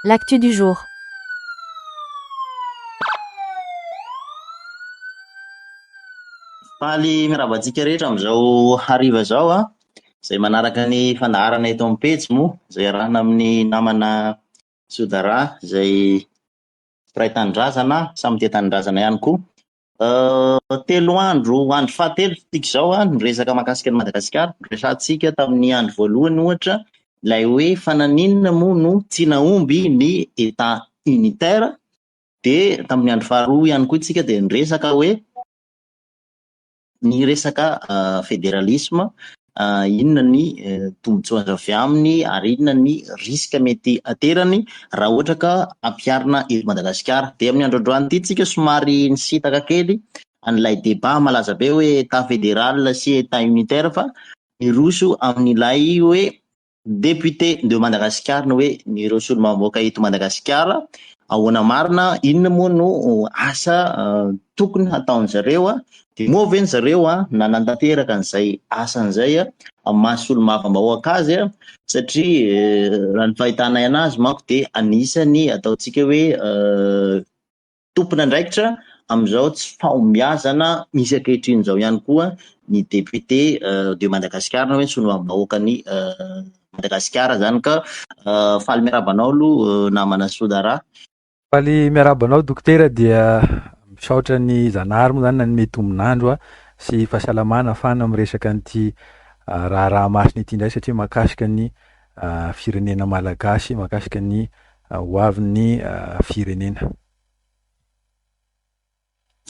L'actu du jour. Faly mirabantsika rehetra amizao hariva zao a, zay manaraka ny fandaharana eto amin'ny pejy moa, zay arahana amin'ny namana Sodara, zay mpiray tanindrazana, samy tia tanindrazana ihany koa. Telo andro fahatelo tiako zao a, niresaka mahakasika an'i Madagasikara. Resahantsika tamin'ny andro voalohany ohatra, ilay hoe fananinana moa no tsy naomby ny état unitaire, de tamin'ny andro faharoa ihany koa tsika de niresaka hoe ny resaka fédéralisme, inona ny tombotsoa azo avy aminy ary inona ny risque mety aterany raha ohatra ka ampiarina eto Madagasikara. De amin'ny androandroany ity tsika somary nisitaka kely an'ilay débat malaza be hoe état fédéral sy état unitaire, fa niroso amin'ilay hoe député de Madagasikara, hoe ireo solomamoaka eto Madagasikara, ahoana marina, inona moa no asa tokony ataony zareo de moa veny zareo nanantanteraka an'izay asan'izay amin'ny maha solombavambahoaka azy satria raha ny fahitanay anazy manko de anisany ataontsika hoe tompona andraikitra amizao tsy fahombiazana misy ankehitriny zao ihany koa ny député de Madagasikara, hoe solombavambahoaka ny Madagasikara zany. Ka faly miarabanao aloha namana Sodara. Faly miarabanao dokotera, dia misaotra ny zanahary moa zany nanome tombonandro sy fahasalamana afahana miresaka an'ity raha masina ity indray, satria mahakasika ny firenena malagasy, mahakasika ny hoavin'ny firenena.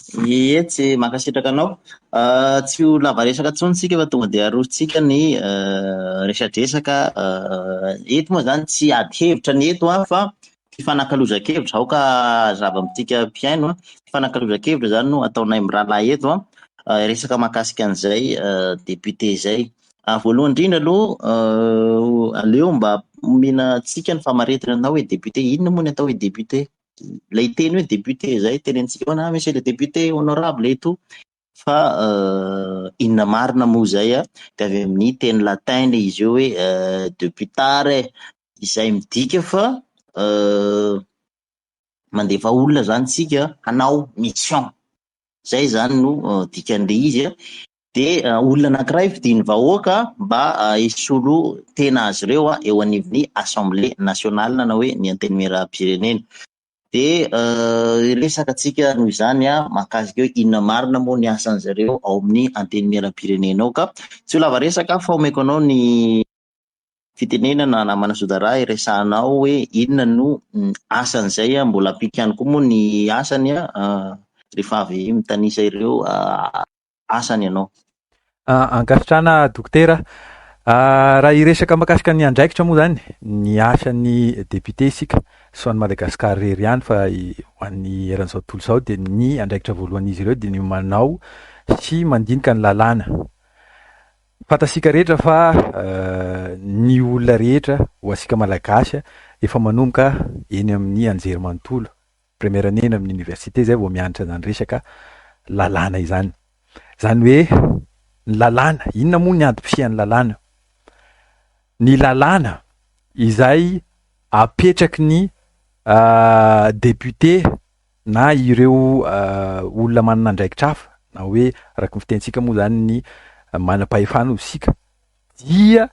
Tsy mankasitraka anao, tsy ho lava resaka intsony tsika fa tonga de arotsika ny resadresaka eto moa zany tsy ady hevitra ny eto fa fifanankalozan-kevitra. Aoka zava mitika mpiaino fifanankalozan-kevitra zany no ataonay mirahalahy eto resaka mahakasika an'izay député zay. Voalohany indrindra aloha aleo mba omena tsika ny famaretana na hoe député, inona moa ny atao hoe député? Lay teny hoe député zay tenentsika na monsieur le député honorable eto, fa inona marina moa zay de avy amin'ny teny latin le izy io hoe deputare, izay midika fa mandefa olona zany tsika hanao mission, zay zany no dikan'le izy de olona anankiray vidin'ny vahoaka mba hisolo tena azy ireo eo anivon'ny assemblée nationale na hoe ny antenimieram-pirenena. De resaka tsika noho izany mahakasika hoe inona marina moa ny asan'zareo ao amin'ny antenimieram-pirenena ao. Ka tsy ho lava resaka fa omeko anao ny fitenenana namana Sodara, resahanao hoe inona no asan'izay, mbola apika ihany koa moa ny asany rehefa avy mitanisa ireo asany ianao. Ankasitrana dokotera, raha iresaka mahakasika ny andraikitra moa zany ny asan'ny député sika so any Madagasikara rery ihany, fa ho an'ny eran'izao tontolo izao de ny andraikitra voalohan'izy ireo de ny manao sy mandinika ny lalàna. Fantasika rehetra fa ny olona rehetra ho asika malagasy efa manomboka eny amin'ny anjerimanontolo, première année eny amin'ny université zay vao mianatra zany resaka lalàna izany. Zany hoe ny lalàna, inona moa ny antom-pisian'ny lalàna? Ny lalàna izay apetraky ny député na ireo olona manana andraikitra hafa, na hoe araky ny fitentsika moa zany ny manam-pahefana isika, dia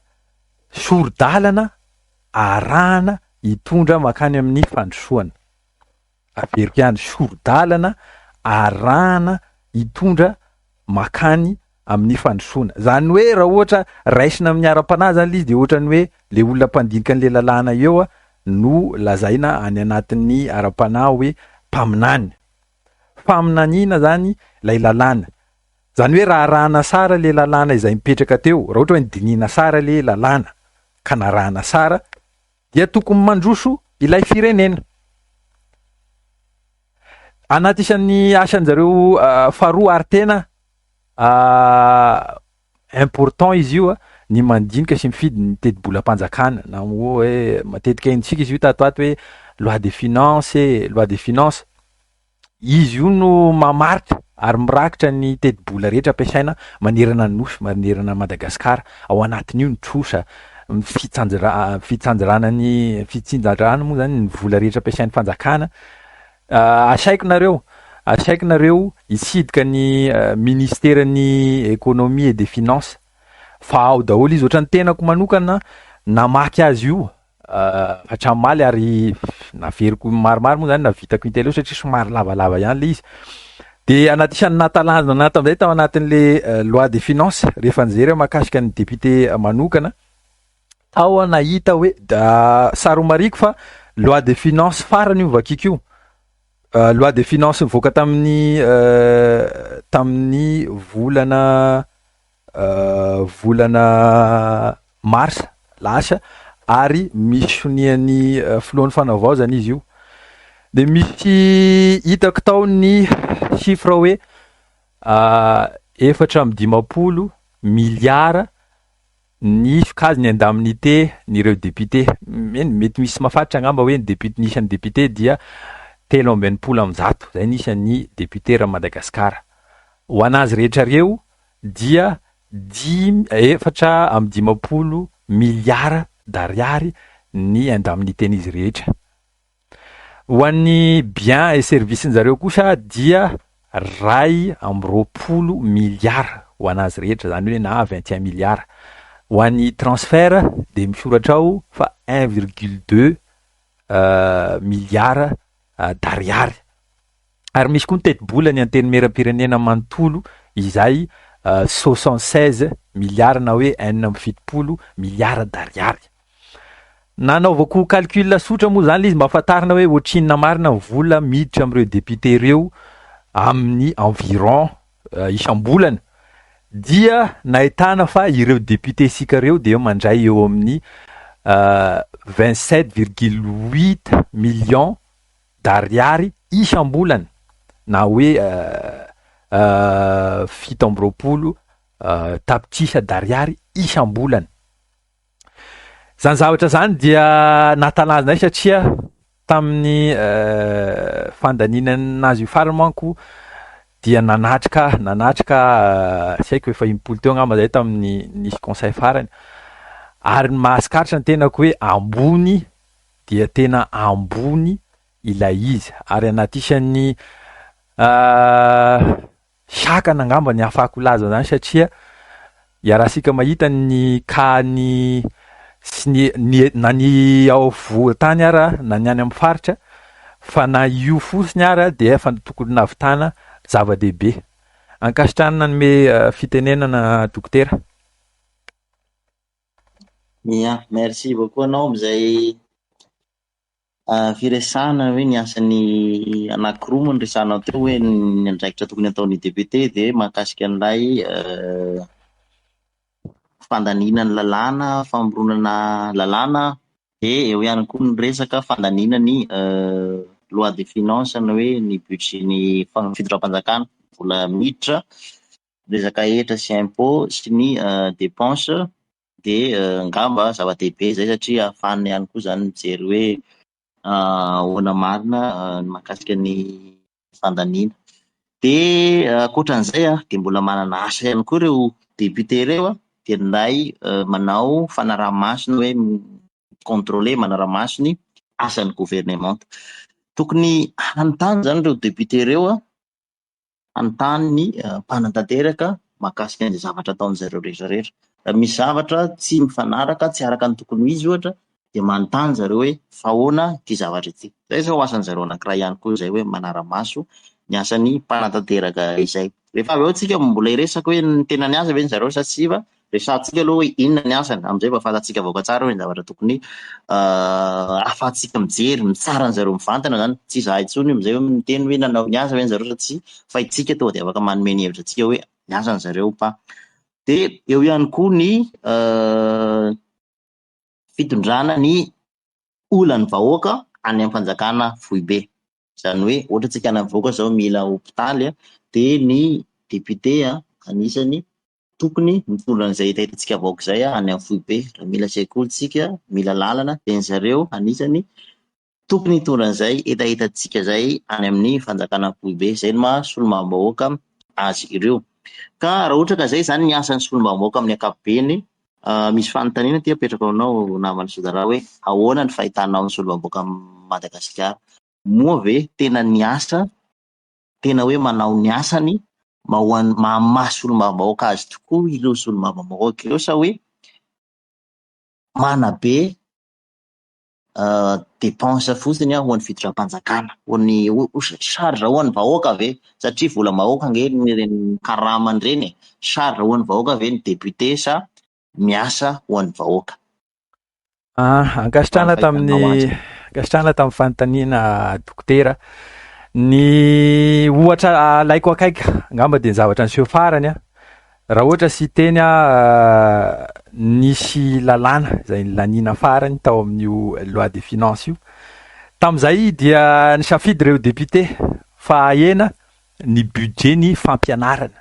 soro-dalana arahana hitondra makany amin'ny fandrosoana. Averiko ihany, soro-dalana arahana hitondra makany amin'ny fandrosoana. Zany hoe raha ohatra raisina amin'ny ara-panahy zany izy de ohatrany hoe le olona mpandinika an'le lalàna eo no lazaina any anatin'ny ara-panahy hoe mpaminany. Faminaniana zany lay lalàna. Zany hoe raha arahana sara le lalàna izay mipetraka teo, raha ohatra hoe dinina sara le lalàna ka narahana sara, dia tokony mandroso ilay firenena. Anaty isan'ny asan'zareo faharoa ary tena important izy io ny mandinika sy mifidy ny teti-bolam-panjakana, na hoe matetika haintsika izy io tatoato hoe loi des finances. Izy io no mamaritra ary mirakitra ny teti-bola rehetra ampiasaina manerana ny nosy, manerana Madagasikara. Ao anatin'io ny trosa fitsinjarana moa zany ny vola rehetra ampiasain'ny fanjakana. Asaiko nareo hisidika ny ministeran'ny économie et des finances fa ao daholo izy. Ohatran'ny tenako manokana namaky azy io hatramaly ary naveriko maromaro moa zany navitako intelo satria somary lavalava ihany le izy. De anaty isan'ny natalanjona tam'izay tao anatin'le loi des finances rehefa nijery mahakasika ny député manokana tao nahita hoe saromariko fa loi des finances farany io vakiko io. Loi des finances nivoaka tamin'ny volana mars lasa ary misy sonian'ny filohan'ny fanavaozana izy io. De misy hitako tao ny chiffre hoe 4.5 miliara ny sokajiny indemnité n'ireo député. Mety misy mafatotra angamba hoe nisan'ny député dia 3.1 zay nisan'ny député ra Madagasikara. Ho anazy rehetra reo dia 4.5 miliara d'ariary ny indemnitén'izy rehetra. Ho an'ny bien et service-njareo kosa dia 2.20 miliara ho anazy rehetra, zany hoe na 21 miliara. Ho an'ny transfert de misoratra ao fa 1,2 miliara d'ariary. Ary misy koa ny teti-bola ny anteny meram-pirenena manontolo izay 76 miliara na hoe 7 miliara d'ariary. Nanaovako calcul sotra moa zany izy mba ahafantarina hoe ohatrinona marina ny vola miditra am'ireo député reo amin'ny environ isam-bolana. Dia nahitana fa ireo député sika reo de mandray eo amin'ny 27,8 millions d'ariary isam-bolana na hoe 7 tapitrisa d'ariary isam-bolana. Zany zavatra zany dia natalanjona satria tamin'ny fandaninanazy io farany manko dia nanatrika saiko efa 10 teo angamba zay tamin'ny nisy conseil farany. Ary ny mahasikaritra ny tenako hoe ambony dia tena ambony ilay izy. Ary anaty isan'ny sakana angamba ny afahako laza zany satria iarahasika mahita ny kany na ny ao voatany ara na ny any amin'ny faritra fa na io fosiny ara dia efa tokony navitana zava-dehibe. Ankasitrahana nanome fitenenana dokotera. Merci beaucoup anao am'izay firesana hoe ny asan'ny anankiroa moa ny resanao teo hoe ny andraikitra tokony ataon'ny député de mahakasika an'ilay fandaninany lalàna, famoronana lalàna, de eo ihany koa ny resaka fandaninany loi des finances na hoe ny budget ny fitondram-panjakana vola miditra, resaka hetra sy impôt sy ny dépense de ngamba zava-dehibe zay satria ahafahany ihany koa zany mijery hoe ahoana marina ny mahakasika ny fandaniana. De ankoatran'izay de mbola manana asa ihany koa ireo député reo de nday manao fanaraha-masony hoe contrôler manaraha-masony asan'ny gouvernement. Tokony hanontany zany ireo député reo hanontany ny mpanantanteraka mahakasika an'izay zavatra ataon'zareo rehetrarehetra. Raha misy zavatra tsy mifanaraka, tsy araka ny tokony ho izy ohatra de manontany zareo hoe fa ahoana ity zavatra ity. Zay zao asan'zareo anankiray ihany koa zay hoe manara-maso ny asan'ny mpanantanteraka izay. Rehefa avy eo tsika mbola hiresaka hoe ny tena ny asa ve ny zareo sa tsy va, resahantsika aloha hoe inona ny asany, am'izay mba ahafantatsika vaoaka tsara hoe ny zavatra tokony ahafahantsika mijery mitsara ny zareo mivantana zany. Tsy zahay intsony am'izay hoe miteny hoe nanao ny asa ve ny zareo sa tsy, fa itsika tonga de afaka manome ny hevitra atsika hoe ny asa ny zareo pa. De eo ihany koa ny fitondrana ny olan'ny vahoaka any amin'ny fanjakana foibe. Zany hoe ohatra tsika any amin'ny vahoaka zao mila hôpitaly de ny député anisany tokony mitondra an'izay hitahitantsika vahoaka zay any amin'ny foibe. Raha mila sekoly tsika, mila lalana de ny zareo anisany tokony hitondra an'izay hitahitantsika zay any amin'ny fanjakana foibe. Zay no maha solombavambahoaka azy ireo. Ka raha ohatra ka zay zany ny asan'ny solombavambahoaka amin'ny ankapobeny Misy fanontaniana ty apetraka aminao namana Sodara hoe ahoana ny fahitanao ny solombavambahoaka Madagasikara? Moa ve tena niasa, tena hoe manao ny asany maha solombavambahoaka azy tokoa ireo solombavambahoaka ireo, sa hoe mana be dépense fotsiny ho an'ny fitondram-panjakana, ho an'ny charge ho an'ny vahoaka ve? Satria vola vahoaka nge reny karamany reny e. Charge ho an'ny vahoaka ve ny député sa miasa ho an'ny vahoaka? Ankasitrahana tamin'ny fanontaniana dokotera, ny ohatra alaiko akaika angamba de ny zavatra niseho farany raha ohatra sy teny nisy lalàna zay lanina farany tao amin'io loi des finances io. Tam'izay dia nisafidy ireo député fa ahena ny budget ny fampianarana.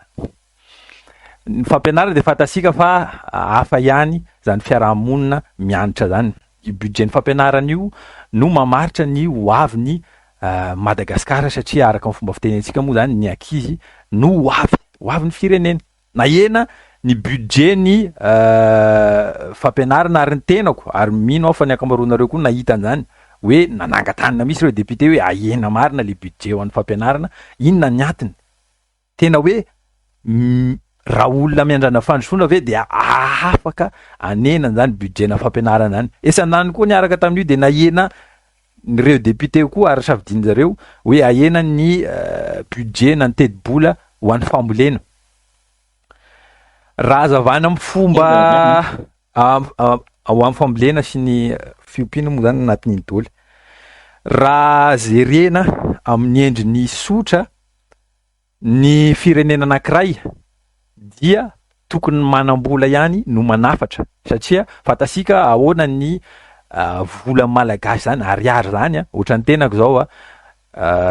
Ny fampianarana de fantasika fa hafa ihany zany fiarahamonina mianatra zany. I budget ny fampianarana io no mamaritra ny hoavin'ny Madagasikara, satria araka ny fomba fitenentsika moa zany ny ankizy no hoavin'ny firenena. Na ena ny budget ny fampianarana ary ny tenako, ary mino aho fa ny akamaroanareo koa nahita an'izany hoe nanangan-tanana misy ireo député hoe ahena marina le budget ho an'ny fampianarana. Inona ny antony? Tena hoe raha olona miandrana fandrosoana ve de afaka anena zany budget-na fampianarana zany. Esanany koa niaraka tamin'io de nahena ireo député koa ary safidian-jareo hoe ahena ny budget na ny teti-bola ho an'ny fambolena. Raha azavana amin'ny fomba ho amin'ny fambolena sy ny fiompiana moa zany anatin'iny dôly. Raha jerena amin'ny endriny sotra ny firenena anankiray dia tokony manam-bola ihany no manafatra, satria fantasika ahoana ny vola malagasy zany, ariary zany ohatran'ny tenako zao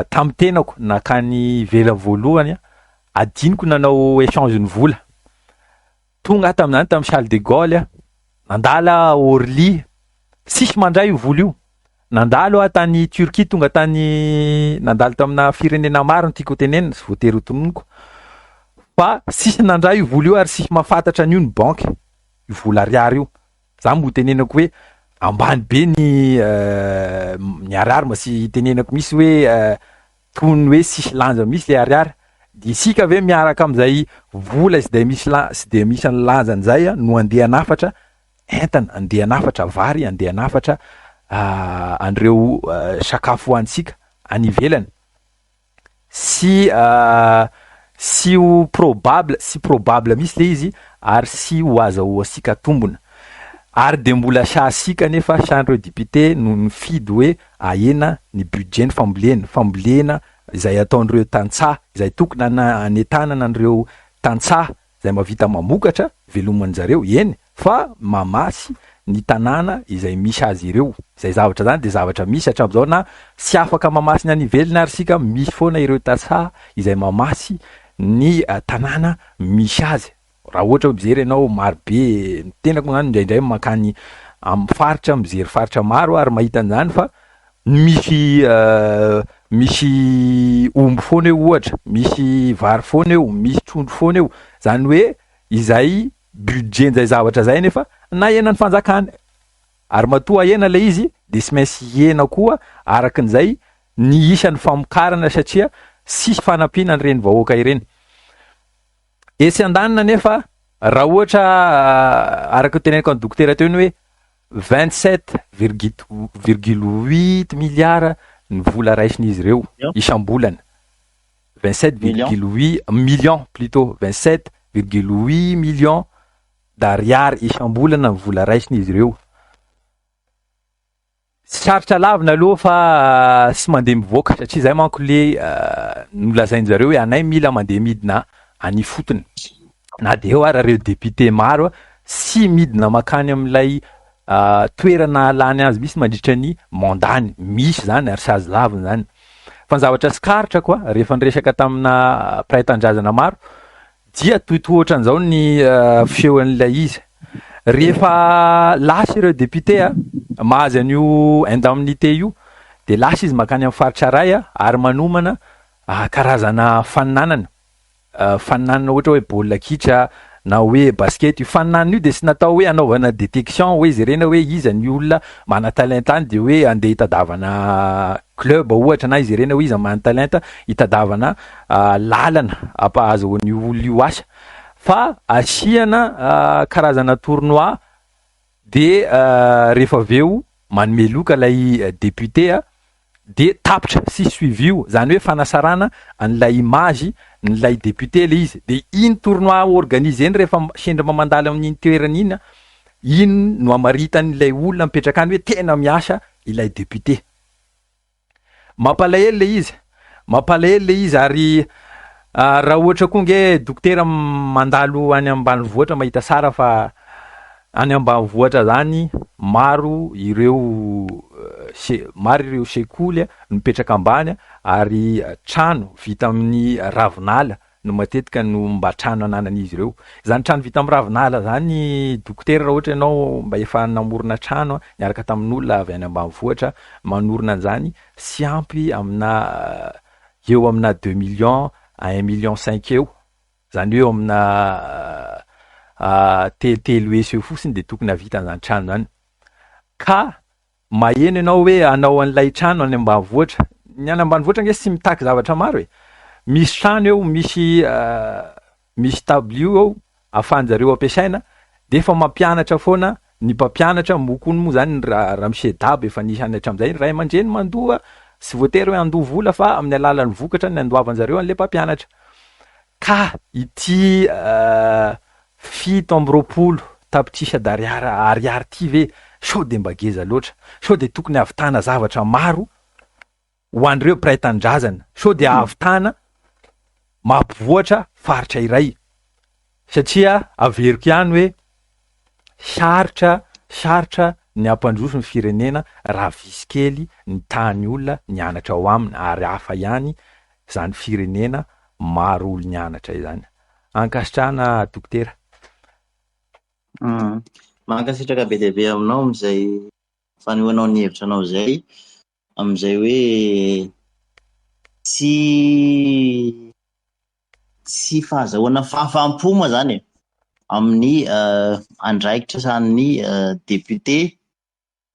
tamin'ny tenako nakany vela voalohany adiniko nanao échange ny vola. Tonga tamin'izany tamin'ny Charles de Gaulle nandala Orly, sisy mandray io vola io. Nandalo tany Turquie, tonga tany nandalo tamina firenena maro ny tiako tenenina, sy voatery ho tononoko. Fa sisy nandray io vola io ary sisy mahafantatra an'io ny banky, io vola ariary io. Za mo tenenako hoe ambany be ny ariary, ma sy tenenako misy hoe tony hoe sisy lanja misy le ariary. De isika ve miaraka am'izay vola sy de misy ny lanjan'izay no andeha hanafatra entana, andeha hanafatra vary, andeha hanafatra an'ireo sakafo hoanintsika any ivelany. Sy ho probable misy le izy ary sy ho azahoantsika tombona. Ary de mbola sasika nefa san'ireo député no mifidy hoe ahena ny budget ny fambolena izay ataon'ireo tantsaha, izay tokony anentanana an'ireo tantsaha izay mahavita mamokatra veloman'jareo, eny fa mamasy ny tanàna izay misy azy ireo. Izay zavatra zany de zavatra misy hatramin'izao, na sy afaka mamasy ny any ivelany ary sika misy foana ireo tantsaha izay mamasy ny tanàna misy azy. Raha ohatra mijery ianao marobe, tenako zany indraindray makany amin'ny faritra, mijery faritra maro ary mahita an'izany fa misy omby foana eo ohatra, misy vary foana eo, misy trondro foana eo. Zany hoe izay budget-nzay zavatra zay nefa na henan'ny fanjakana. Ary matoa hena le izy de sy maintsy hena koa arakin'izay ny isan'ny famokarana, satria sisy fanampiana an'ireny vahoaka ireny. Esy andanina nefa raha ohatra araka teneniko ny dokotera teo hoe 27,8 milliards ny vola raisin'izy ireo isam-bolana. 27,8 millions plutôt, 27,8 millions d'ariary isam-bolana ny vola raisin'izy ireo. Sarotra lavina aloha fa sy mandeha mivoaka, satria zay manko le nolazain'jareo hoe anay mila mandeha midina any fotony. Na de eo ary reo député maro sy midina makany amin'ilay toerana lany azy misy mandritra ny mandany, misy zany ary sazy lavina zany. Fa ny zavatra sikaritra koa rehefa niresaka tamina mpiray-tandrazana maro dia tohitohatran'izao ny fisehoan'ilay izy. Rehefa lasa ireo député mahazy an'io indemnité io de lasa izy makany amin'ny faritra ray ary manomana karazana faninanana ohatra hoe baolina kitra na hoe basket io faninany io de sy natao hoe anaovana détection hoe jerena hoe iza ny olona mana talenta any de hoe andeha hitadavana club ohatra na jerena hoe iza mana talenta hitadavana lalana ampahazoan'io olona io asa fa asiana karazana tournoi de rehefa aveo manome loka lay député de tapitra sy suivio zany hoe fanasarana an'ilay image nylay député le izy de iny tournoi organisé iny rehefa sendra mamandala amin'iny toerana iny iny no amaritan'ilay olona mipetraka any hoe tena miasa ilay député. Mampalahelo le izy ary raha ohatra koa nge dokotera mandalo any ambanivohitra mahita sara fa any ambanivohitra zany maro ireo sekoly mipetraka ambany ary trano vita amin'ny ravinala no matetika no mba trano ananan'izy ireo. Zany trano vita amin'ny ravinala zany dokotera raha ohatra ianao mba efa namorona trano niaraka tamin'olona avy any ambanivohitra manorina an'izany sy ampy amina eo amina 2 millions à 1 million 5 eo zany eo amina telo esa eo fotsiny de tokony havita an'izany trano zany ka maheno ianao hoe anao an'ilay trano any ambanivohitra ny any ambanivohitra nge sy mitaky zavatra maro e misy trano eo misy tablio eo ahafahanjareo ampiasaina de efa mampianatra foana ny mpampianatra mokony moa zany raha mise dabo efa nisy anatra am'izay ray aman-dreny mandoa sy voatery hoe andoha vola fa amin'ny alalan'ny vokatra ny andoavanjareo an'le mpampianatra ka ity 7 tapitrisa ariary ty ve sao de mba geza loatra sao de tokony avitana zavatra maro ho andreo mpiray tandrazana sao de avitana mampivoatra faritra iray satria averiko ihany hoe sarotra ny ampandroso ny firenena raha visy kely ny tany olona nianatra ao aminy ary hafa ihany zany firenena maro olo nianatra izany. Ankasitrahana dokotera. Mankasitraka be dia be aminao am'izay fanehoanao ny hevitra anao zay am'izay hoe tsy fahazahoana fahafaham-po moa zany e amin'ny andraikitra san'ny député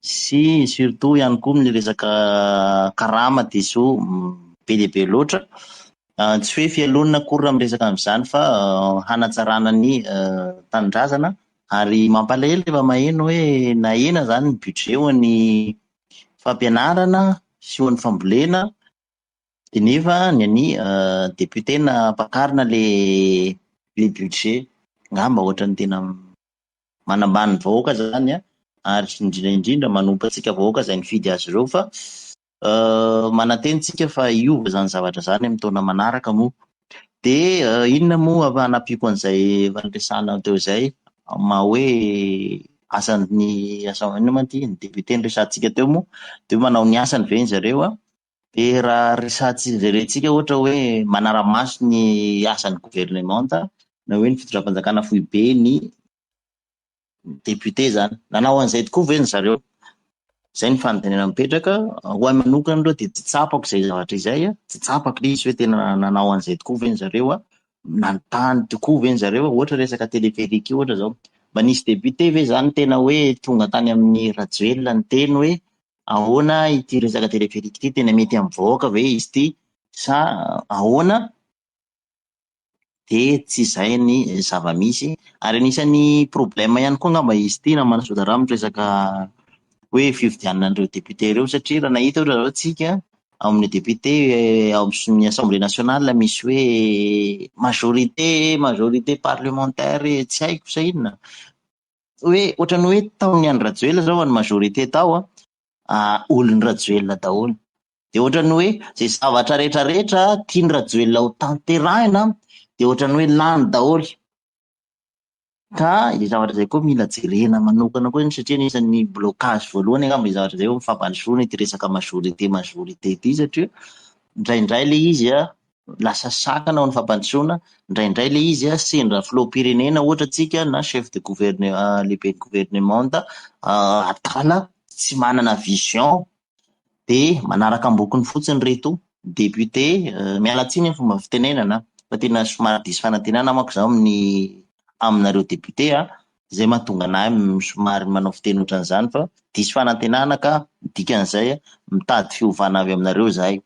sy surtout ihany koa amin'ny resaka karama diso be dia be loatra tsy hoe fialonana akory amin'ny resaka amin'izany fa hanatsarana ny tanindrazana ary mampalahelo rehefa maheno hoe nahena zany ny budget ho an'ny fampianarana sy ho an'ny fambolena de nefa ny an'ny député na pakarina le budget ngamba ohatra ny tena manambany vahoaka zany ary indrindra manompa antsika vahoaka zay nifidy azy ireo fa manatenitsika fa iova zany zavatra zany amin'ny taona manaraka moa de inona moa hanapiako an'izay fanresana teo zay ma hoe asan'ny inona ma ty ny député nyresantsika teo moa de manao ny asany ve zareo de raha rerentsika ohatra hoe manara-maso ny asan'ny gouvernemanta na hoe ny fitondram-panjakana fohy be ny député zany nanao an'izay tokoa ve ny zareo zay ny fanontaniana mipetraka ho ahy manokana aloha de tsy tsapako zay zavatra izay tsy tsapako le izy hoe tena nanao an'izay tokoa ve ny zareo nanontany tokoa ve ny zareo ohatra resaka téléphérique io ohatra zao mba nisy député ve zany tena hoe tonga tany amin'ny rajoelina ny teny hoe ahoana ity resaka téléphérique ity tena mety amin'ny vahoaka ve izy ty sa ahoana de tsy izay ny zava-misy ary anisan'ny problème ihany koa ngamba izy ty na Manasoda resaka hoe fifidianana an'ireo député ireo satria raha nahita ohatra zao tsika amin'ny député amin'ny assemblée nationale misy hoe majorité parlementaire tsy haiko sa inona hoe ohatrany hoe taony any rajoelina zao any majorité tao olony rajoelina daholo de ohatrany hoe zay zavatra rehetrarehetra tiany rajoelina ho tanterahina de ohatrany hoe lany daholo ka izay zavatra zay koa mila jerena manokana koa satria anisan'ny blocage voalohany angamba izay zavatra zay hoe mifampandrosoana ity resaka majorité ity satria indraindray le izy lasa sakana ao ny fampandrosoana indraindray le izy sendra filoham-pirenena ohatra tsika na chef de lehibe gouvernemanta atala tsy manana vision de manaraka ambokiny fotsiny reto député mialatsiny ny fomba fitenenana fa tena somary diso fanantenana manko zao amin'ny aminareo député zay mahatonga anahy somary manao fiteny ohatran'izany fa diso fanantenana ka dikan'izay mitady fiovana avy aminareo zahay.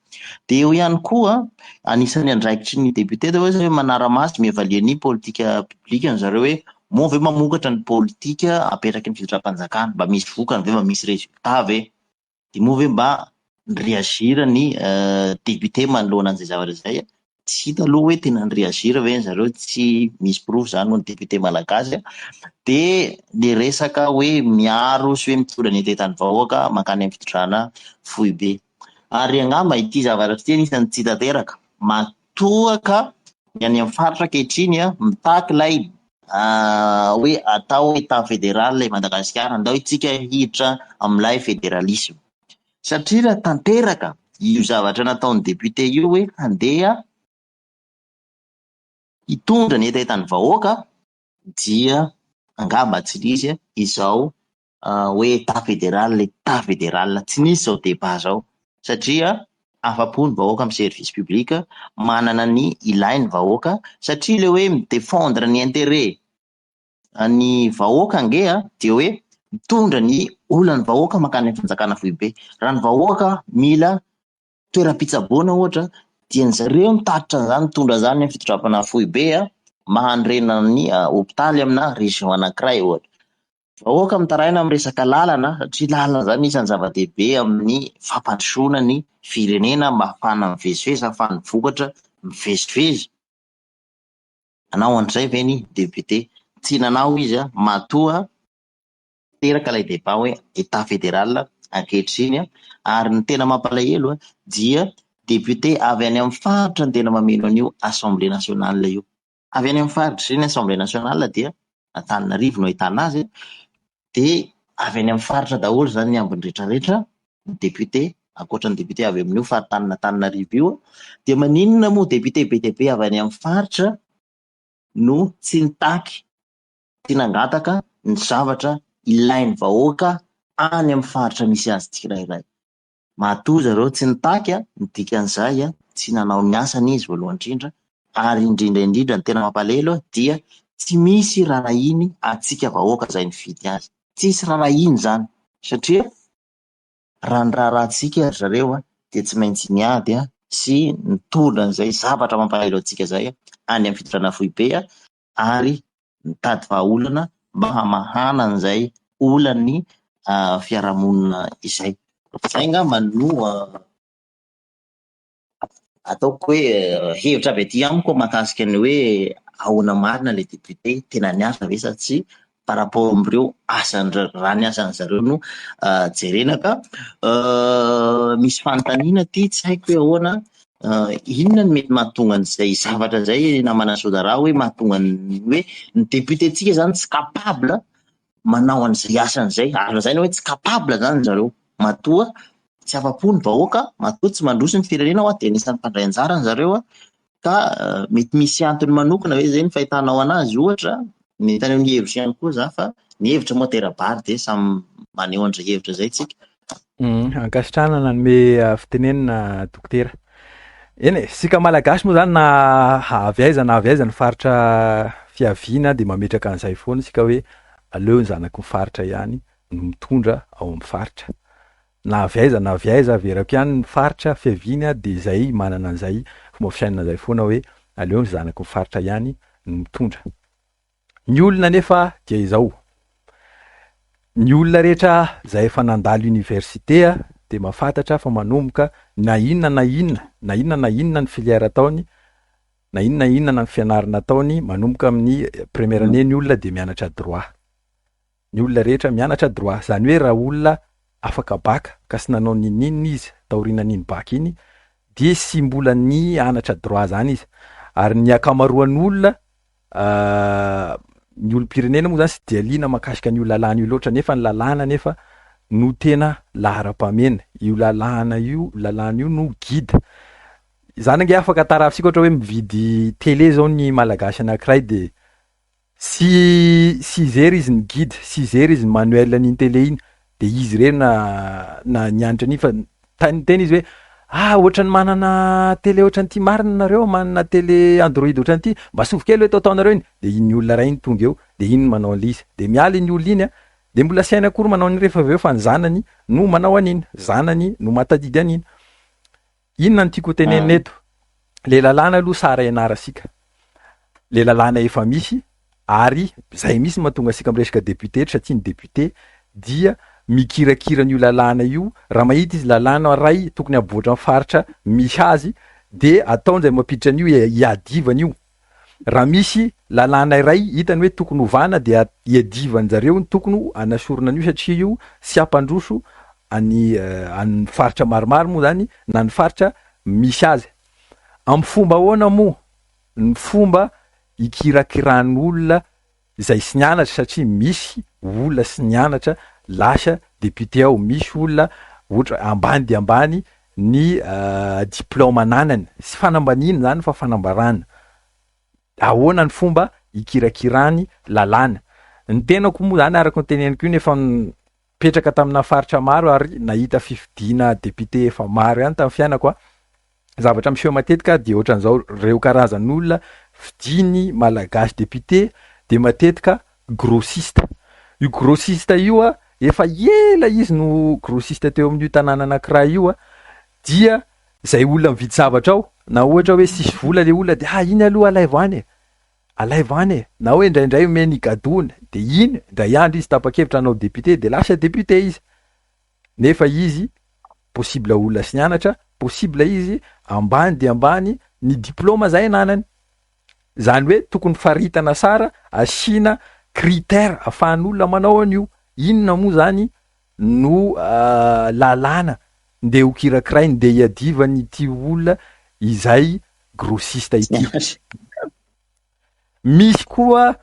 De eo ihany koa anisan'ny andraikitry ny député hoe zay manara-maso miavalia ny politika publika zareo hoe moa ve mamokatra ny politika apetraky ny fitondram-panjakana, mba misy vokany ve, mba misy resultat ve, de moa ve mba réagir ny député manoloana an'izay zavatra zay. Tsy hita aloha hoe tena réagir ve zareo, tsy misy proof zany ho ny député malagasy. De le resaka hoe miaro sy hoe mitondra ny etetany vahoaka mankany amin'ny fitondrana foibe. Ary angamba ity zavatra ity anisan'ny tsy tanteraka, matoaka ny any amin'ny faritra ankehitriny mitaky ilay hoe atao état fédéral ilay Madagasikara, andao itsika hiditra amin'ilay fédéralisme. Satria raha tanteraka io zavatra nataon'ny député io hoe handeha hitondra ny etetany vahoaka, dia angamba tsy nisy izao hoe état fédéral tsy nisy zao débat zao, satria afa-po ny vahoaka amin'ny service public, manana ny ilainy vahoaka, satria le hoe midéfendre ny intérêt ny vahoaka angeha dia hoe mitondra ny olany vahoaka makany amin'ny fanjakana foibe. Raha ny vahoaka mila toeram-pitsaboana ohatra, dia ny zareo mitatitra an'izany, mitondra zany amin'ny fitondrampana foibe mba handrena ny hôpitaly amina région anankiray ohatra. Vahoaka mitaraina amin'ny resaka lalana, satria lalana zany isan'ny zava-dehibe amin'ny fampandrosoana ny firenena mba ahafahana mivezivezy, ahafahana vokatra mivezivezy. Anao an'izay ve ny député? Tsy nanao izy matoa teraka ilay débat hoe état fédéral ankehitriny ary ny tena mampalahelo dia député avy any amin'ny faritra ny tena mameno an'io assemblée nationale io. Avy any amin'ny faritra ny assemblée nationale dia Antananarivo no ahitana azy, de avy any amin'ny faritra daholo zany ny ambiny rehetrarehetra ny député, ankoatra ny député avy amin'io faritany Antananarivo io, de maninona moa député be dia be avy any amin'ny faritra no tsy nitaky, tsy nangataka ny zavatra ilainy vahoaka any amin'ny faritra misy azy tsirairay. Matoa zareo tsy nitaky, ny dikan'izay tsy nanao ny asany izy voalohany indrindra, ary indrindra indrindra ny tena mampalahelo dia tsy misy rarahiny atsika vahoaka izay nividy azy. Tsisy rarahiny zany, satria raha ny rarahantsika zareo dia tsy maintsy niady sy nitondra an'izay zavatra mampalahelo atsika zay any amin'ny fitondrana foibe ary mitady vahaolana mba hamahana an'izay olany fiarahamonina izay. Zay angamba no ataoko hoe hevitra avy aty amiko mahakasika ny hoe ahoana marina le député, tena niasa ve sa tsy par rapport amin'ireo raha ny asan'ny zareo no jerena. Ka misy fanontaniana ty, tsy haiko hoe ahoana, inona ny mety mahatonga an'izay zavatra zay namana Sodara hoe mahatonga ny hoe ny député tsika zany tsy capable manao an'izay asan'izay, ary zay hoe tsy capable zany zareo, matoa tsy afa-po ny vahoaka, matoa tsy mandroso ny firenena dia anisan'ny mpandray anjara ny zareo ka mety misy antony manokana hoe zay ny fahitanao anazy ohatra. Mety aneo ny hevitra ihany koa za, fa ny hevitra moa tera-bary dia samy maneho an'izay hevitra zay tsika. Ankasitrahana nanome fitenenina dokotera. Eny sika malagasy moa zany na avy aiza ny faritra fiaviana dia mametraka an'izay foana sika hoe aleo ny zanaky ny faritra ihany no mitondra ao amin'ny faritra. Na avy aiza averako ihany ny faritra fiaviana dia izay manana an'izay fomba fiainana izay foana hoe aleo ny zanaky ny faritra ihany no mitondra. Ny olona nefa dia izao. Ny olona rehetra izay efa nandalo université dia mahafantatra fa manomboka na inona ny filière ataony, na inona ny fianarana ataony manomboka amin'ny première année ny olona dia mianatra droit. Ny olona rehetra mianatra droit, zany hoe raha olona afaka baka ka sy nanao ninina izy taoriana niny baka iny dia sy mbola ny anatra droit zany izy. Ary ny akamaroan'olona ny olom-pirenena moa zany sy dia liana makasika ny lalàna io loatra, nefa ny lalàna nefa no tena lahara-pamena. Io lalàna io no guide. Zany ange afaka tarafintsika ohatra hoe mividy télé zao ny malagasy anankiray dia si izery izy ny guide, si izery izy ny manuel n'iny télé iny, dia izy ireny na nianatra an'iny fa teny izy hoe ohatran'ny manana télé ohatran'ity marina nareo, manana télé Android ohatran'ity, mba sovy kely hoe ataonareo iny, de iny olona ray iny tonga eo, de iny manao an'lizy, de miala iny olona iny de mbola sainy akory manao any rehefa aveo fa ny zanany no manao an'iny, zanany no matadidy an'iny. Inona no tiako tenenina eto? Le lalàna aloha sara ianarasika. Le lalàna efa misy ary zay misy mahatonga asika miresaka député satria ny député dia mikirakira an'io lalàna io, raha mahita izy lalàna ray tokony aboatra amin'ny faritra misy azy de ataon'izay mampiditra an'io iadivana io. Raha misy lalàna iray hitany hoe tokony ovana de iadivan zareo ny tokony anasorona an'io satria io sy ampandroso any faritra maromaro moa zany na ny faritra misy azy. Amin'ny fomba ahoana moa? Ny fomba ikirakiran'olona izay sy nianatra satria misy olona sy nianatra lasa député ao, misy olona ohatra ambany de ambany ny diplôma ananany, sy fanambaniana zany fa fanambarana. Ahoana ny fomba ikirakirany lalàna? Ny tenako moa zany araka ny teneniko iny efa petraka tamina faritra maro ary nahita fifidiana député efa maro ihany tamin'ny fiainako zavatra miseho matetika de ohatran'izao reo karazan'olona fidiny malagasy député de matetika grossiste. Io grossiste io efa ela izy no grossiste teo amin'io tanàna anankiray io dia zay olona mividy zavatra ao na ohatra hoe sisy vola le olona de iny aloha alaivo any na hoe indraindray omeny gadona de iny ndray andro izy tapa-kevitra anao député de lasa député izy. Nefa izy possible olona sy nianatra, possible izy ambany de ambany ny diplôma zay ananany. Zany hoe tokony faritana sara, asina critère ahafahan'olona manao an'io. Inona moa zany no lalàna nde ho kirakiray nde hiadivany ity olona izay grossiste ity. Misy koa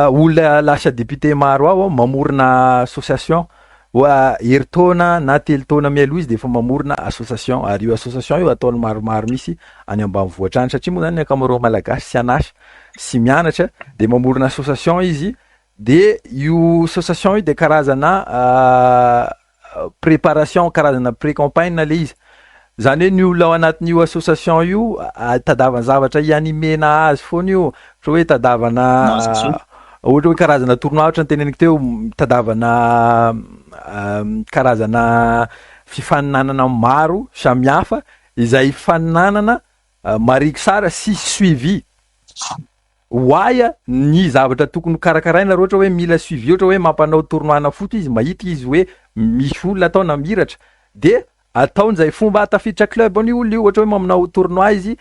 olona lasa député maro ao mamorona association, heritaona na telitaona mialoha izy de efa mamorona association, ary io association io ataony maromaro misy any ambanivohitra any satria moa zany ny ankamaroa malagasy sy anasa sy mianatra de mamorona association izy. De io association io de karazana préparation, karazana pré-campagne le izy. Zany hoe ny olona ao anatin'io association io tadavana zavatra ianimena azy foana io, ohatra hoe tadavana ohatra hoe karazana tournoi ohatra ny teneniko teo, tadavana karazana fifaninanana maro samihafa izay fifaninanana mariky sara sy suivi. Hoaia ny zavatra tokony karakaraina raha ohatra hoe mila suivi, ohatra hoe mampanao tournoina foot izy, mahita izy hoe misy olona atao namiratra de ataon'izay fomba atafiditra club an'io olona io, ohatra hoe mamanao tournoi izy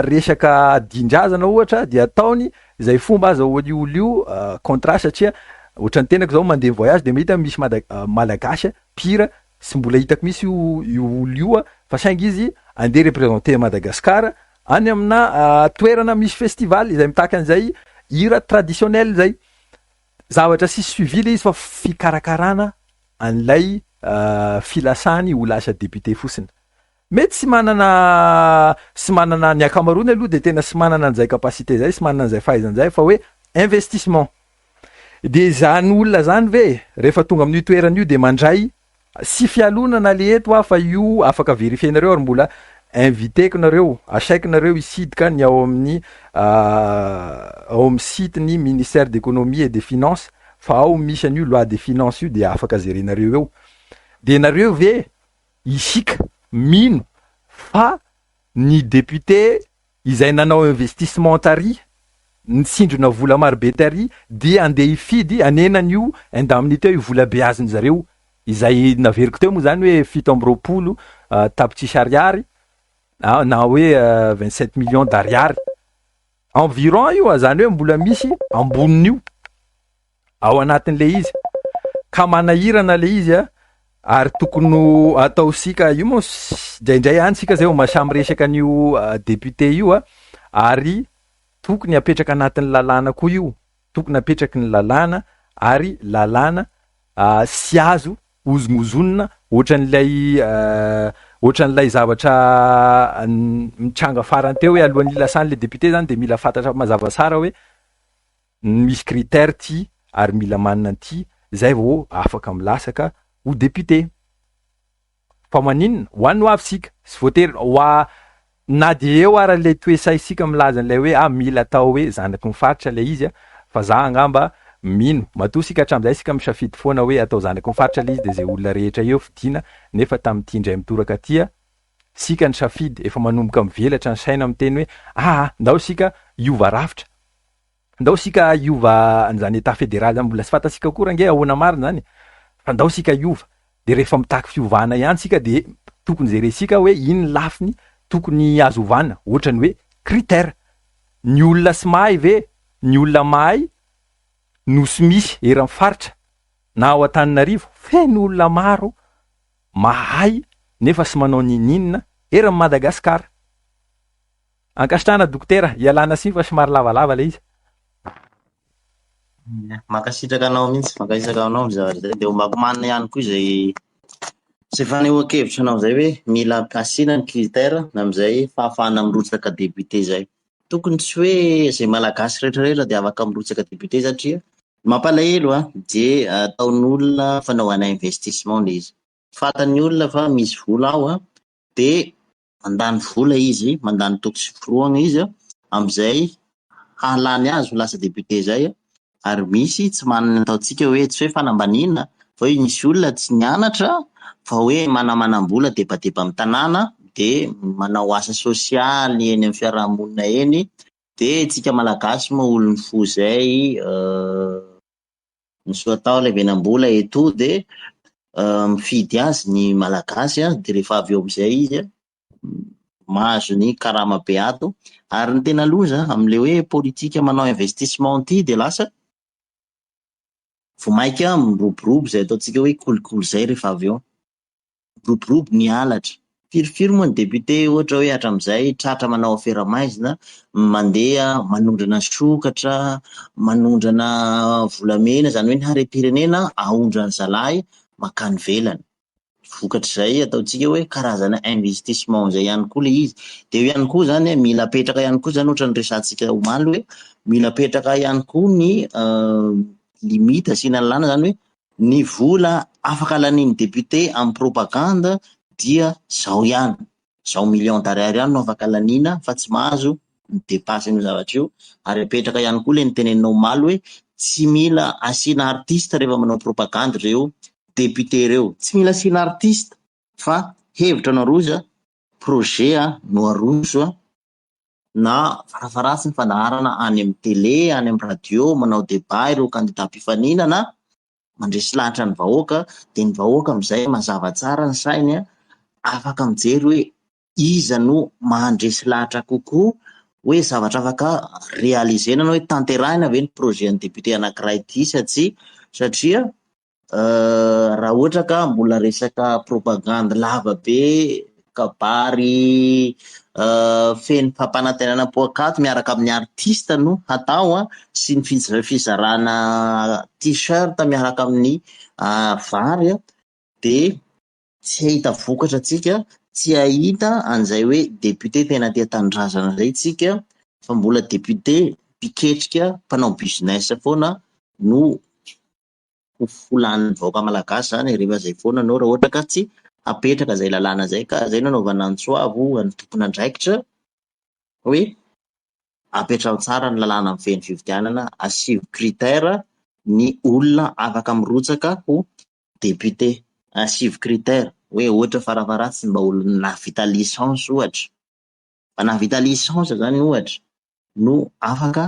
resaka adin-drazana ohatra de ataony izay fomba azahoan'io olona io contrat satria ohatra ny tenako zao mandeha voyage de mahita misy malagasy pira sy mbola hitako misy io olona io fa saingy izy andeha représenter Madagascar any amina toerana misy festival izay mitaka an'izay hira traditionnel zay. Zavatra sisy suivi le izy fa fikarakarana an'ilay filasany ho lasa député fotsiny. Mety sy manana ny ankamaroany aloha de tena sy manana an'izay capacité zay, sy manana an'izay fahaizan'izay fa hoe investissement. De zany olona zany ve rehefa tonga amin'io toerana io de mandray sy fialonana le eto fa io afaka vérifienareo ary mbola inviteko nareo, asaiko nareo hisidika ny ao amin'ny site ny ministère d'économie et des finances, fa ao misy an'io loi des finances io de afaka jerenareo eo. De nareo ve isika mino fa ny député izay nanao investissement tary, nitsindrona vola marobe tary de andeha hifidy anenan'io indemnité io vola be azony zareo izay naveriko teo moa zany hoe 7 tapitrisa ariary na hoe 27 millions d'ariary environ io, zany hoe mbola misy amboniny io ao anatin'le izy ka manahirana le izy ary tokony atao sika io moa draindray any sika zay masamy resaka an'io député io ary tokony apetraka anatin'ny lalàna koa io, tokony apetraky ny lalàna ary lalàna sy azo ozongozonina ohatran'ilay zavatra mitranga farany teo hoe alohan'ny lasany le député zany de mila fantatra mazava tsara hoe misy critère ty ary mila manana ty zay vao afaka milasaka ho député. fa maninona ho an'ny ho avysika sy voatery hoa na de eo ara le toesaisika milaza an'ilay hoe mila atao hoe zanaky ny faritra le izy fa za angamba mino matoa sika hatramin'izay sika misafidy foana hoe atao zanaky ny faritra le izy de zay olona rehetra eo fidiana nefa tamin'ity indray mitoraka aty sika ny safidy efa manomboka mivelatra ny saina miteny hoe ndao sika iova rafitra ndao sika iova an'izany état fédéral zany mbola sy fantasika koa nge ahoana marina zany fa ndao sika iova de rehefa mitaky fiovana ihany sika de tokony jeresika hoe ino lafiny tokony azo ovana ohatrany hoe critère ny olona sy mahay ve ny olona mahay no sy misy eran'ny faritra na ao Antananarivo feno olona maro mahay nefa sy manao ninina eran'ny Madagasikara. Ankasitrahana dokotera ialana sy fa somary lavalava le izy. Makasitraka anao mihitsy, makasitraka anao zavatra zay de omakomanina ihany koa izay fanehoan-kevitra anao zay hoe mila kasiana ny critère amizay fahafahana mirotsaka député zay. Tokony tsy hoe zay malagasy rehetrarehetra de afaka mirotsaka député satria mampalahelo de ataon'olona fanaovana investissement le izy. Fantan'ny olona fa misy vola ao de mandany vola izy, mandany tokosiforoana izy amizay halany azy ho lasa député zay ary misy tsy manana ataontsika hoe tsy hoe fanambanina fa hoe misy olona tsy nianatra fa hoe manamanam-bola debateba amin'ny tanàna de manao asa sosialy eny amin'ny fiarahamonina eny de tsika malagasy moa olony fo zay ny soa atao levenam-bola eto de mifidy azy ny malagasy de rehefa avy eo amizay izy mahazo ny karama be ato ary ny tena loza am'le hoe politika manao investissement ty de lasa vomaika miroborobo zay ataontsika hoe kolokolo zay rehefa avy eo miroborobo ny halatra firofiry moa ny député ohatra hoe hatram'izay tratra manao afera maizina mandeha manondrana sokatra manondrana volamena zany hoe ny harem-pirenena ahondrany zalahy makany velany vokatra zay ataontsika hoe karazana investissement zay ihany koa le izy de eo ihany koa zany mila apetraka ihany koa zany ohatra ny resantsika omaly hoe mila apetraka ihany koa ny limite asiana lana zany hoe ny vola afaka laniany député amin'ny propagande dia zao ihany, zao million d'ariary ihany no afaka lanina fa tsy mahazo midepasy io zavatra io ary apetraka ihany koa le niteneninao omaly hoe tsy mila asiana artiste rehefa manao propagande reo député reo, tsy mila asiana artiste fa hevitra no aroza projet no aroso na farafaratsy ny fandaharana any amin'ny télé, any amin'ny radio manao débat ireo candidat mpifanina na mandresy lahatra ny vahoaka de ny vahoaka amizay mazava tsara ny sainy afaka mijery hoe iza no mandresy lahatra kokoa hoe zavatra afaka réalisena na hoe tanterahina ve ny projet ny député anankiray ty satria raha ohatra ka mbola resaka propagande lava be kabary feno fampanantenana poakato miaraka amin'ny artiste no hatao sy ny fizarana t-shirt miaraka amin'ny vary de tsy ahita vokatra tsika, tsy ahita an'izay hoe député tena tia tanindrazana zay tsika fa mbola député mpiketrika mpanao business foana no folan'ny vahoaka malagasy zany rehefa zay foana anao raha ohatra ka tsy apetraka zay lalàna zay ka zay nanaovana antsoavo ny tompon'andraikitra hoe apetrao tsara ny lalàna amin'ny feno fividianana asivo critère ny olona afaka mirotsaka ho député asivo critère hoe ohatra farafaratsy mba olona navita licence ohatra fa navita licence zany ohatra no afaka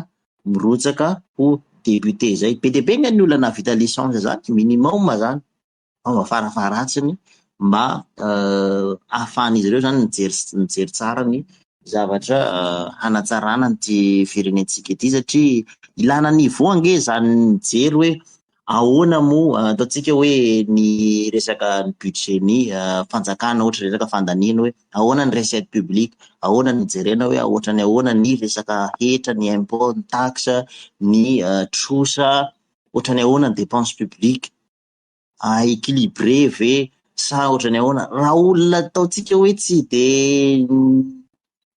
mirotsaka ho député zay be de be ny olona navita licence zany minimum zany mba farafaratsiny mba ahafahan'izy ireo zany mijery tsara ny zavatra hanatsarana ny firenentsika ety satria ilana niveau ange zany mijery hoe ahoana moa ataontsika hoe ny resaka ny budget ny fanjakana ohatra resaka fandaniana hoe ahoana ny recette publique ahoana ny jerena hoe ohatra ny ahoana ny resaka hetra ny impôt ny taxe ny trosa ohatra ny ahoana ny dépense publique équilibré ve sa ohatra ny ahoana raha olona ataontsika hoe tsy de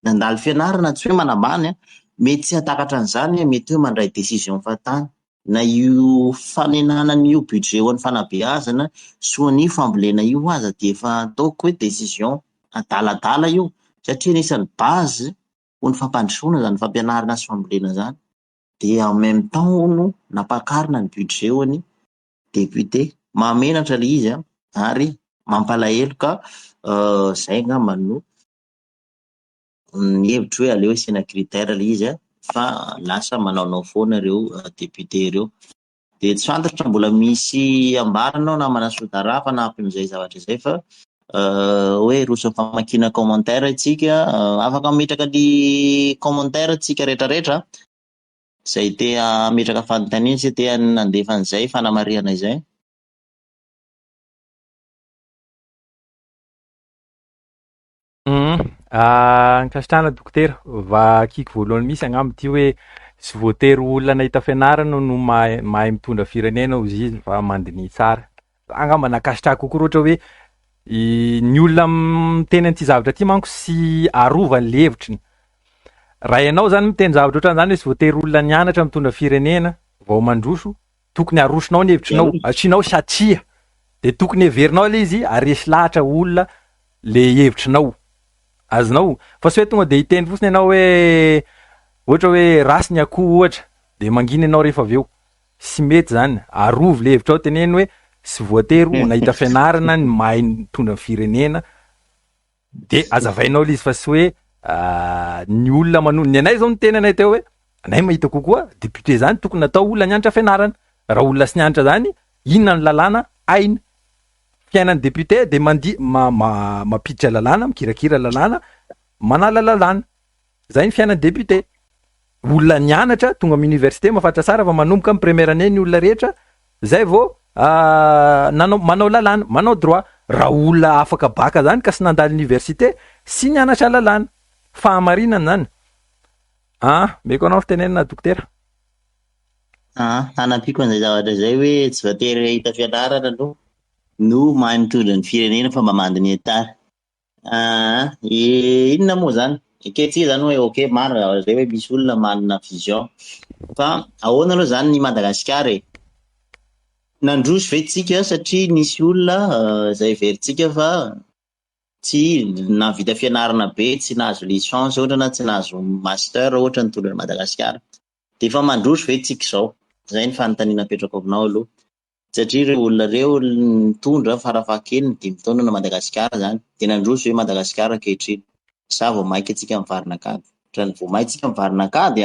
nandalo fianarana tsy hoe manambany mety tsy hatakatra an'izany mety hoe mandray décision fatany na io fanenana an'io budget ho an'ny fanabeazana soa ny fambolena io aza dia efa ataoko hoe décision adaladala io satria anisan'ny base ho ny fampandrosoana zany fampianarana sy fambolena zany dia en même temps no napakarina ny budget ho an'ny député mahamenatra le izy ary mampalahelo ka zay angamba no ny hevitro hoe aleo asiana critère le izy fa lasa manaonao foana ireo député ireo dia tsy fantatra mbola misy ambaranao na manasota raha fanampin'izay zavatra izay fa hoe roso famakiana commentaire itsika afaka mimetraka ny commentaire tsika rehetrarehetra zay te ametraka fanontaniana sy te nandefa an'izay fanamariana izay. Ankasitrahana dokotera vakiky voalohany misy angamba ty hoe tsy voatery olona nahita fianarana no mahay mitondra firenena ho izy fa mandinihy tsara. Angamba nakasitrahako kokoa ohatra hoe ny olona miteny an'ity zavatra ty manko sy arova ny levitriny. Raha ianao zany miteny zavatra ohatran'izany hoe tsy voatery olona nianatra mitondra firenena vao mandroso, tokony arosonao ny hevitrinao, asianao satria de tokony heverinao le izy aresy lahatra olona le hevitrinao. Azonao fa tsy hoe tonga de hiteny fotsiny ianao hoe ohatra hoe rasy ny akoho ohatra de mangina ianao rehefa avy eo. Tsy mety zany. Arovy le hevitrao teneny hoe tsy voatery ho nahita fianarana ny mahay mitondra ny firenena de azavainao le izy fa tsy hoe ny olona manony. Ny anay zao miteny anay teo hoe anay mahita kokoa député zany tokony natao olona nianatra fianarana. Raha olona sy nianatra zany inona ny lalàna aina. Fiainan'ny député de mampiditra lalàna, mikirakira lalàna, manala lalàna. Zay ny fiainan'ny député. Olona nianatra tonga amin'ny université mahafantatra tsara fa manomboka amin'ny première année ny olona rehetra zay vao manao lalàna, manao droit. Raha olona afaka baka zany ka sy nandalo université sy nianatra lalàna. Fahamarinana zany. Meko anao fitenenana dokotera. Hanampiko an'izay zavatra zay hoe tsy voatery hita fianarana no mahay mitondra ny firenena fa mba mandiny etara. Inona moa zany? Ankehitriny zany hoe ok marina zay hoe misy olona manana vision fa ahoana aloha zany ny Madagasikara nandroso ve tsika satria nisy olona zay veritsika fa tsy navita fianarana be, tsy nahazo licence ohatra na tsy nahazo master ohatra ny tondra ny Madagasikara de fa mandroso ve tsika izao? Zay ny fanontaniana apetrako aminao aloha satria ireo olona reo nitondra farafahakeliny 5 taona na Madagasikara zany de nandroso hoe Madagasikara ankehitriny sa vao maika atsika mivarinakady. Raha vao maika atsika mivarinakady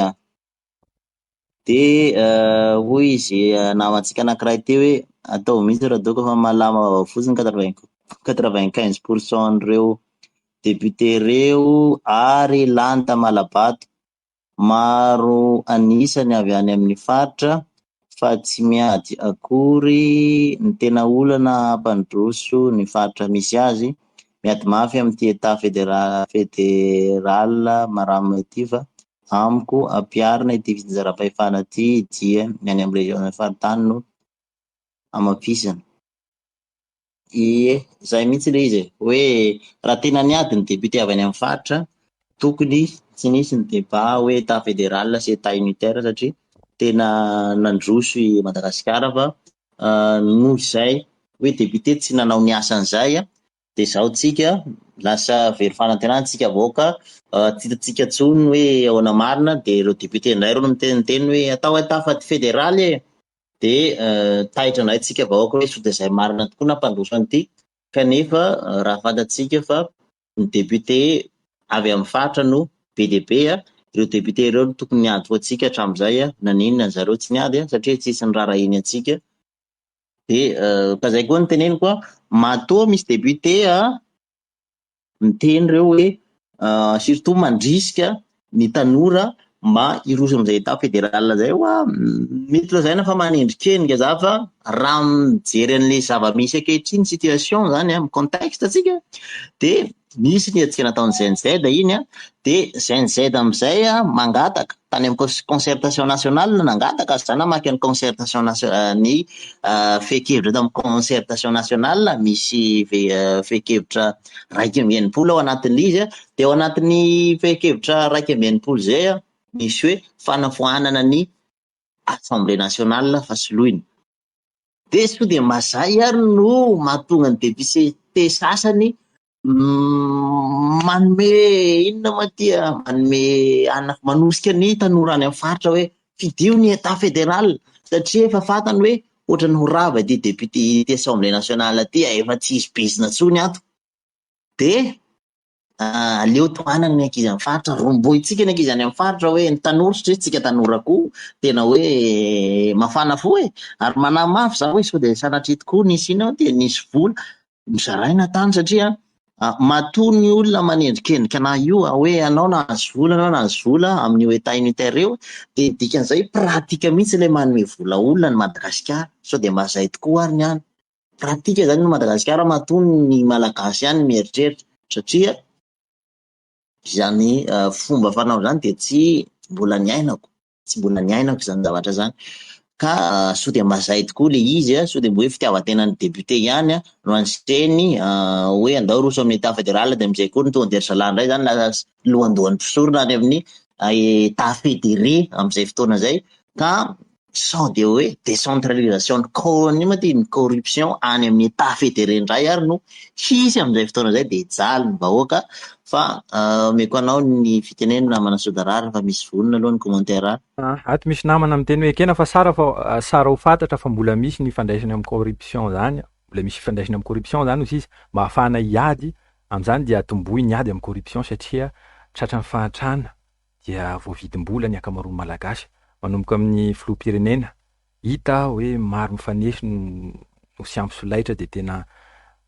de hoy izy namantsika anankiray teo hoe atao mihitsy raha doko fa malama fotsiny 95% an'ireo député reo ary lany Malabato maro anisany avy any amin'ny faritra fa tsy miady akory ny tena olana hampandroso ny faritra misy azy miady mafy amin'ity état fédéral maramo ity fa amiko ampiarina ity fitsinjaram-pahefana ity dia ny any amin'ny région faritany no amafisana. Zay mihitsy le izy hoe raha tena niady ny député avy any amin'ny faritra tokony tsy nisy ny débat hoe état fédéral sy état unitaire satria tena nandroso i Madagasikara fa noho izay hoe député tsy nanao ny asan'izay de zao tsika lasa very fanantenana tsika vaoka tsika tsony hoe ahoana marina de ireo député indray reo miteniteny hoe atao état fédéral de taitra indray tsika vaoka hoe sao de zay marina tokoa nampandroso an'ity kanefa raha fantatsika fa ny député avy amin'ny faritra no be dia be ireo député ireo no tokony niady ho antsika hatramin'izay na ninona ny zareo tsy niady satria tsisy ny raharainy antsika de ka zay koa ny teneniko matoa misy député miteny reo hoe surtout mandrisika ny tanora mba hiroso amin'izay état fédéral zay mety lazaina fa manendrikenika za fa raha mijery an'le zava-misy ankehitriny situation zany amin'ny contexte atsika de misy ny atsika nataon'ny ZNZ iny de ZNZ amin'izay mangataka tany amin'ny concertation nationale nangataka zany namaky ny concertation nationale ny fekevitra tamin'ny concertation nationale misy fekevitra 2.5 ao anatin'le izy de ao anatin'ny fekevitra 2.5 zay misy hoe fanafoanana ny Assemblée nationale fa soloina. De sao de mazay ary no mahatonga ny député sasany manome inona ma tia manome manosika ny tanora any amin'ny faritra hoe fidio ny état fédéral satria efa fantany hoe ohatrany ho rava ty député ty assemblée nationale ty efa tsisy bezina tsony ato. De aleo tohanana ny ankizy amin'ny faritra, rombohintsika ny ankizy any amin'ny faritra hoe ny tanora satria tsika tanora koa tena hoe mafana fo ary manahy mafy za hoe sao de sanatria tokoa nisy ina dia nisy vola nizaraina tany satria matoa ny olona manendrikendrika anahy io hoe anao nahazo vola amin'io état unitaire io de dikan'izay pratika mihitsy ilay manome vola olona ny Madagasikara. Sao de mazay tokoa ary ny any pratika zany no Madagasikara matoa ny malagasy ihany mieritreritra satria zany fomba fanao zany de tsy mbola niainako zany zavatra zany ka sao de mazay tokoa le izy sao de mbo hoe fitiavan-tenan'ny député ihany no anseny hoe andao roso amin'ny état fédéral de amizay koa ny tonga de ry zalahy indray zany lasa lohandohan'ny fisorona any amin'ny état fédéré amizay fotoana zay ka sao de hoe décentralisation ny corruption any amin'ny état fédéré indray ary no hisy amizay fotoana zay de jaly ny vahoaka fa meko anao ny fitenenana namana Sodarara fa misy vonona aloha ny commentaire ato misy namana miteny hoe kena fa sara ho fantatra fa mbola misy ny fandraisany amin'ny corruption zany, mbola misy fandraisany amin'ny corruption zany izy mba ahafahana hiady amin'izany dia atombohy ny ady amin'ny corruption satria tratran'ny fahantrana dia voavidim-bola ny ankamaroan'ny malagasy manomboka amin'ny filoham-pirenena hita hoe maro mifanesy no sy ampy solaitra de tena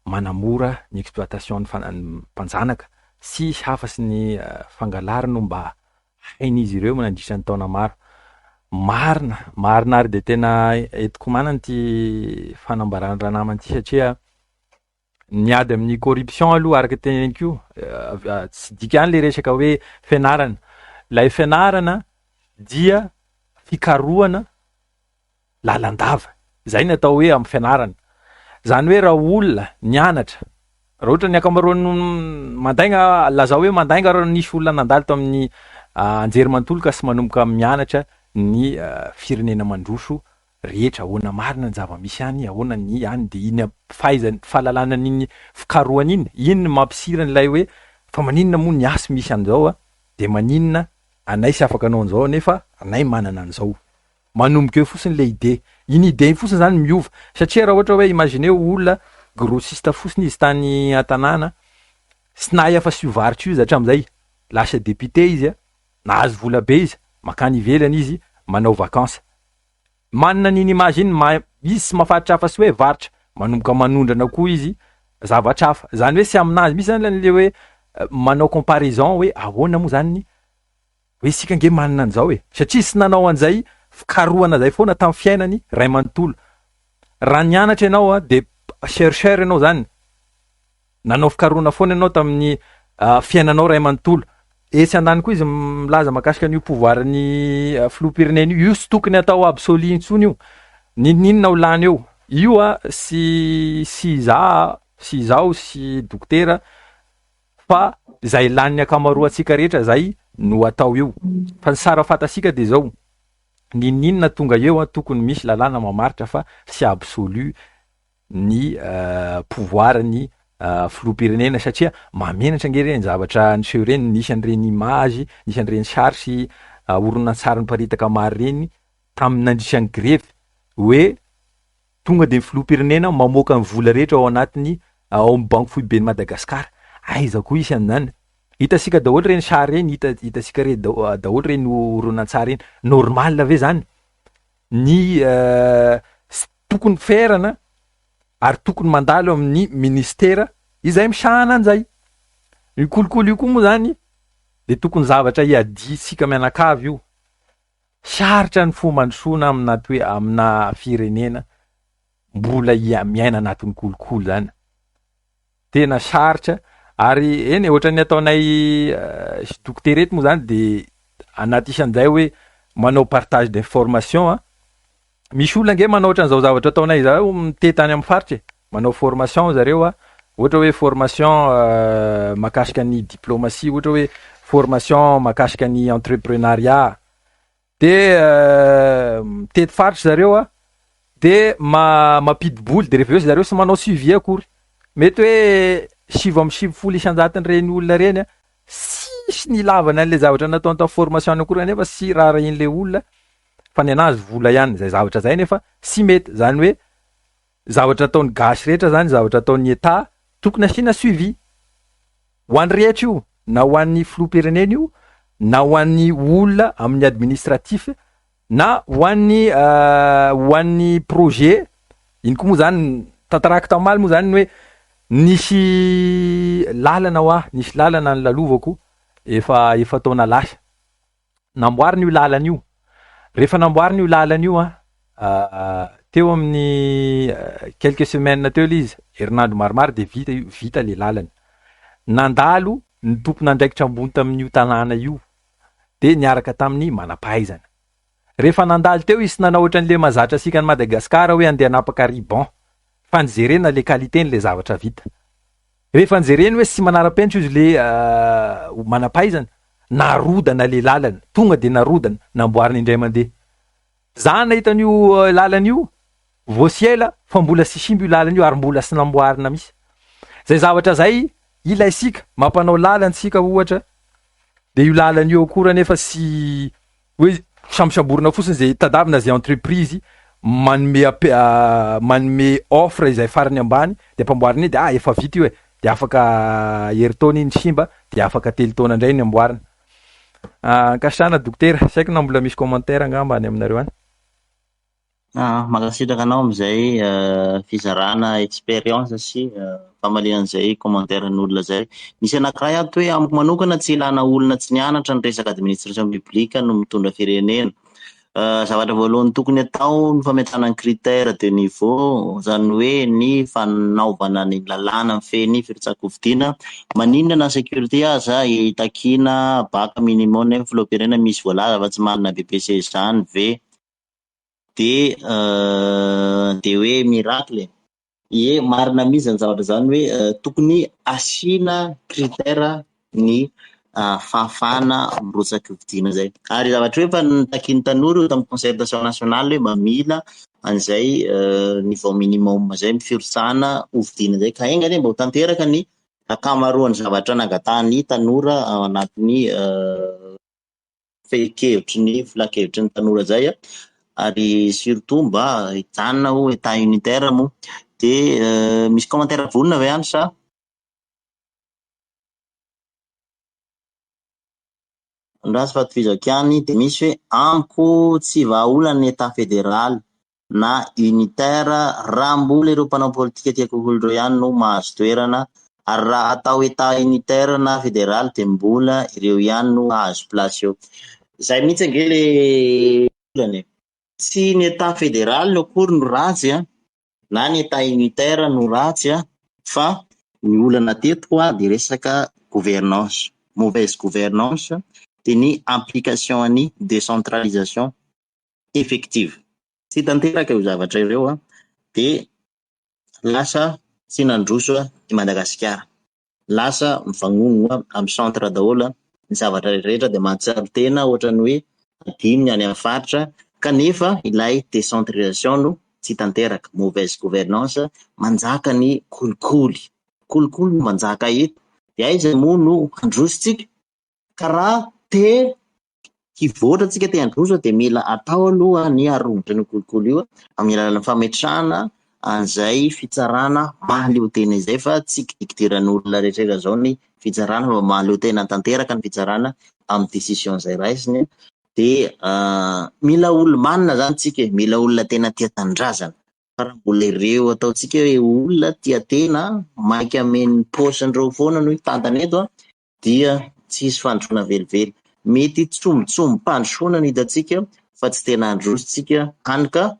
manamora ny exploitation ny mpanjanaka sy hafa sy ny fangalarana mba hain'izy ireo manandritra ny taona maro. Marina ary de tena etiko manana ty fanambarana raha namany ty satria niady amin'ny corruption aloha araka teneniko tsy dika le resaka hoe fianarana. Lay fianarana dia fikarohana lalandava. Zay natao hoe amin'ny fianarana. Zany hoe raha olona nianatra raha ohatra ny ankamaroan'ny mandainga lazao hoe mandainga raha nisy olona nandalo tao amin'ny anjerimanontolo ka sy manomboka mianatra ny firenena mandroso rehetra ahoana marina ny zava-misy any ahoana ny any de iny fahaizany fahalalana n'iny fikarohana iny mampisira n'ilay hoe fa maninona moa ny asy misy an'izao de maninona anay sy afaka anao an'izao nefa anay manana an'izao manomboka eo fotsiny le ide iny ide iny fotsiny zany miova satria raha ohatra hoe imagineo olona grossiste fotsiny izy tany an-tanàna sy nahay afa sy ovarotra io zatra am'izay lasa député izy nahazo vola be izy makany ivelany izy manao vacances manana n'iny image iny izy sy mahafaritra hafa sy hoe varotra manomboka manondrana koa izy zavatra hafa zany hoe sy aminazy misy zany le hoe manao comparaison hoe ahoana moa zany hoe sika nge manana an'izao satria sy nanao an'izay fikarohana zay foana tamin'ny fiainany ray manontolo raha nianatra ianao de chercheur ianao zany nanao fikarohana foana ianao tamin'ny fiainanao ray manontolo esy andany koa izy milaza makasika an'io pouvoiran'ny filoham-pirenena io sy tokony atao absolu intsony io ninona ho lany eo io sy izao sy dokotera fa zay lan'ny akamaroa antsika rehetra zay no atao eo fa ny sara fantasika de zao ninona tonga eo tokony misy lalàna mamaritra fa sy absolu ny pouvoiran'ny filoham-pirenena satria mamenatra nge ny zavatra niseho reny nisy an'ireny image nisy an'ireny sarsy oronan-tsary niparitaka maro reny tamin'ny nandritrany grevy hoe tonga de ny filoham-pirenena mamoaka ny vola rehetra ao anatiny ao amin'ny banque foibe ny Madagasikara aiza koa isy an'izany hitasika daholo reny sary reny hitasika reny daholo reny oronan-tsary reny normal ve zany ny tokony ferana ary tokony mandalo amin'ny ministera izay misahana an'izay io kolokolo io koa moa zany de tokony zavatra iadisika mianakavy io saritra ny fomandrosoana amina hoe amina firenena mbola miaina anatin'ny kolokolo zany tena saritra ary eny ohatra ny ataonay dokotera eto moa zany de anaty isan'izay hoe manao partage d'information misy olona nge manao ohatran'izao zavatra ataonay zao mitetany amin'ny faritra manao formation zareo ohatra hoe formation makasika ny diplomatie ohatra hoe formation makasika ny entreprenariat de mitety faritry zareo a, de mampidi-boly, de rehefa eo zareo sy manao suivi akory. Mety hoe 7 isan-jaton'ny reny olona reny a, sisy nilavana an'le zavatra nataony tamin'ny formation akory nefa sy rarahin'le olona fa ny anazy vola ihany zay zavatra zay nefa sy mety. Zany hoe zavatra ataony gasy rehetra zany, zavatra ataony État tokony asiana suivi ho an'ny rehetra io, na ho an'ny filoham-pirenena io, na ho an'ny olona amin'ny administratif, na ho an'ny projet. Iny koa moa zany tantarako tamaly moa zany hoe nisy lalana ny lalovako efa taona lasa namboarina io lalana io. Rehefa namboarina io lalana io teo amin'ny quelques semaines teo le izy, herinandro maromaro de vita le lalana. Nandalo ny tompon'andraikitra ambony tamin'io tanàna io de niaraka tamin'ny manampahaizana. Rehefa nandalo teo izy nanao ohatran'le mazatra asika ny Madagasikara hoe andeha hanapaka riban, fa nijerena le qualitén'le zavatra vita. Rehefa nijerena hoe sy manara-penitra izy le manampahaizana, narodana le lalana, tonga de narodana, namboarina indray mandeha. Za nahitan'io lalana io, voasiela fa mbola sy simba io lalana io ary mbola sy namboarina misy. Zay zavatra zay ilaysika mampanao lalana sika ohatra, de io lalana io akora nefa sy hoe sambosamborina fotsiny zay tadavina zay entreprise manome offre izay farany ambany de amboarina de efa vita io de afaka heritaona iny simba de afaka 3 taona indray ny amboarina. Kasana dokotera, saiko na mbola misy commentaire angamba any aminareo any. Makasitraka anao amizay fizarana expérience sy famalinan'izay commentaire-n'olona zay. Misy anankiray ato hoe amiko manokana tsy ilana olona tsy nianatra ny resaka administration publique no mitondra firenena. Zavatra voalohany tokony atao ny fametana ny critère de niveau, zany hoe ny fanaovana ny lalàna feny firitsakom-pidiana maninona na sécurité aza itakina baka minimum ny filoham-pirenena misy voalaza fa tsy marina BPC zany ve de hoe miracle. Marina mihitsy zany zavatra zany hoe tokony asina critère ny fahafana mirotsaky vidiana zay. Ary zavatra hoe fa nitakin'ny tanora io tamin'ny concertation nationale hoe mamila an'izay niveau minimum zay mifiritsana hovidiana zay, ka engany mba ho tanteraka ny akamaroan'ny zavatra nangatahany tanora ao anatin'ny fehi-kevitry ny filakevitry ny tanora zay ary surtout mba hijanona ho état unitaire moa. De misy commentaire vonona ve any sa? Andrasy fatovizako ihany de misy hoe amiko tsy vahaolana ny état fédéral na unitaire raha mbola ireo mpanao politika ty kokoly reo ihany no mahazo toerana, ary raha atao état unitaire na fédéral de mbola ireo ihany no hahazo place eo. Zay mihitsy ange le olany, tsy ny état fédéral no akory no ratsy na ny état unitaire no ratsy fa ny olana teto de resaka gouvernance, mauvaise gouvernance de ny application any décentralisation effective. Tsy tanteraka io zavatra ireo de lasa tsy nandroso i Madagasikara, lasa mifagnono amin'ny centre daholo ny zavatra rehetra de mahatsiaro tena ohatrany hoe adimy any amin'ny faritra, kanefa ilay décentralisation no tsy tanteraka. Mauvaise gouvernance manjaka ny kolikoly no manjaka eto, de aiza moa no handrositsika ka raha te hivoatra tsika te handroso de mila atao aloha ny arongotra ny kolikoly io amin'ny alalan'ny fametrahana an'izay fitsarana mahaleo tena izay, fa tsy dikdiran'olona rehetra zao ny fitsarana fa mahaleo tena tanteraka ny fitsarana amin'ny décision zay raisiny. De mila olo-manina zany tsika, mila olona tena tia tanindrazana, fa raha mbola ireo ataotsika hoe olona tia tena maika amen'ny paosindreo foana no hitantana eto dia tsisy fandrosoana velively. Mety tsombo-mpandrosoana no hitatsika fa tsy tena androsotsika hany ka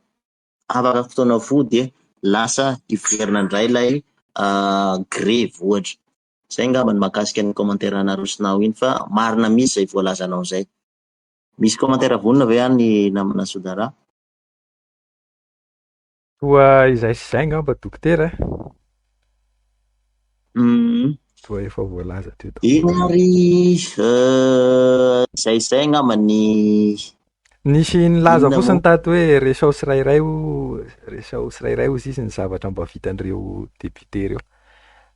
afaka fotoana fo de lasa iverina indray lay grève ohatra. Zay ngamba ny mahakasika ny commentaire narosonao iny, fa marina misy zay voalazanao zay. Misy commentaire vonona ve any namana Sodara? Toa izay sy zay ngamba dokotera toa efa voalaza teto. Iny ary zay ngamba ny Nisy nilaza Inona fotsiny moa? tato hoe resao tsirairay ho sisy ny zavatra mba vitan'ireo député reo.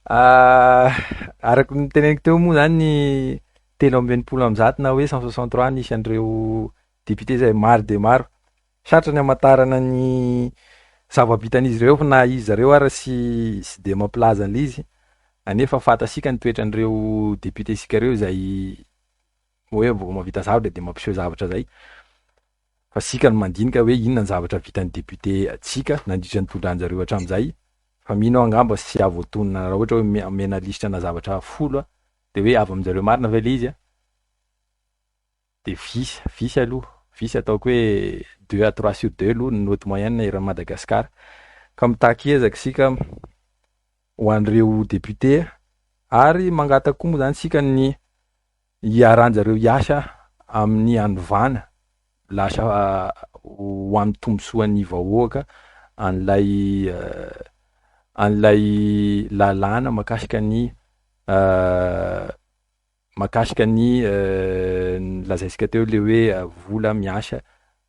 Araky ny teneniko teo moa zany ny 360 na hoe 163 nisy an'ireo député zay maro de maro. Sarotra ny hamantarana ny zava-bitan'izy ireo fa na izy zareo ara tsy de mampilaza an'le izy. Anefa fantatsika ny toetrandreo député sika reo zay hoe vao mahavita zavatra de mampiseho zavatra zay. Fa sika no mandinika hoe inona ny zavatra vitan'ny député atsika nandritra ny tondranjareo hatramin'izay. Fa mino angamba tsy avoatonina raha ohatra hoe amena lisitra na zavatra 10 de hoe avy aminjareo marina ve le izy de visy aloha. Visy ataoko hoe 2 à 3/2 aloha ny note moyenne eran'ny Madagasikara. Ka mitaky ezaka sika ho an'ireo député ary mangataka koa moa zany sika ny hiaranjareo hiasa amin'ny hanovana lasa ho amin'ny tombosoan'ny vahoaka an'ilay lalàna makasika ny lazaisika teo le hoe vola miasa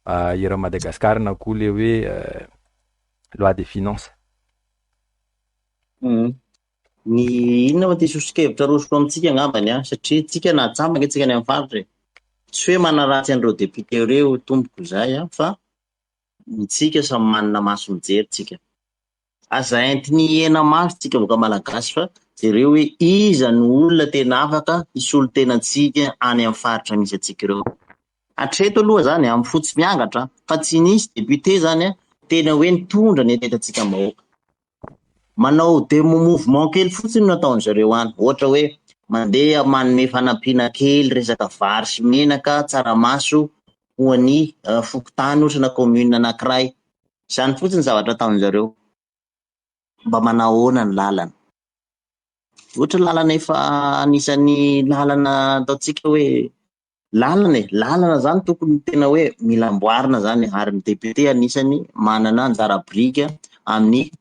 eran'ny Madagasikara na koa le hoe loi des finances. Ny inona ma ty sosokevitra rosoko amintsika angambany satria tsika na tsambaka tsika ny amin'ny faritra tsy hoe manaratsy an'ireo député reo tomboko zay fa tsika samy manana maso mijery tsika. Aza entiny hena maso tsika boka malagasy fa jereo hoe iza ny olona tena afaka isolo tenantsika any amin'ny faritra misy atsika ireo. Hatreto aloha zany amin'ny fotsy miangatra fa tsy nisy député zany tena hoe nitondra ny etetantsika mahoaka. Manao mouvement kely fotsiny no ataony zareo any, ohatra hoe mandeha manome fanampiana kely resaka vary sy menaka tsaramaso ho an'ny fokontany ohatra na commune anankiray. Zany fotsiny zavatra ataony zareo. Mba manao ahoana ny lalana? Ohatra lalana efa anisan'ny lalana ataontsika hoe lalana zany tokony tena hoe mila amboarina zany ary ny député anisany manana anjara brika amin'ny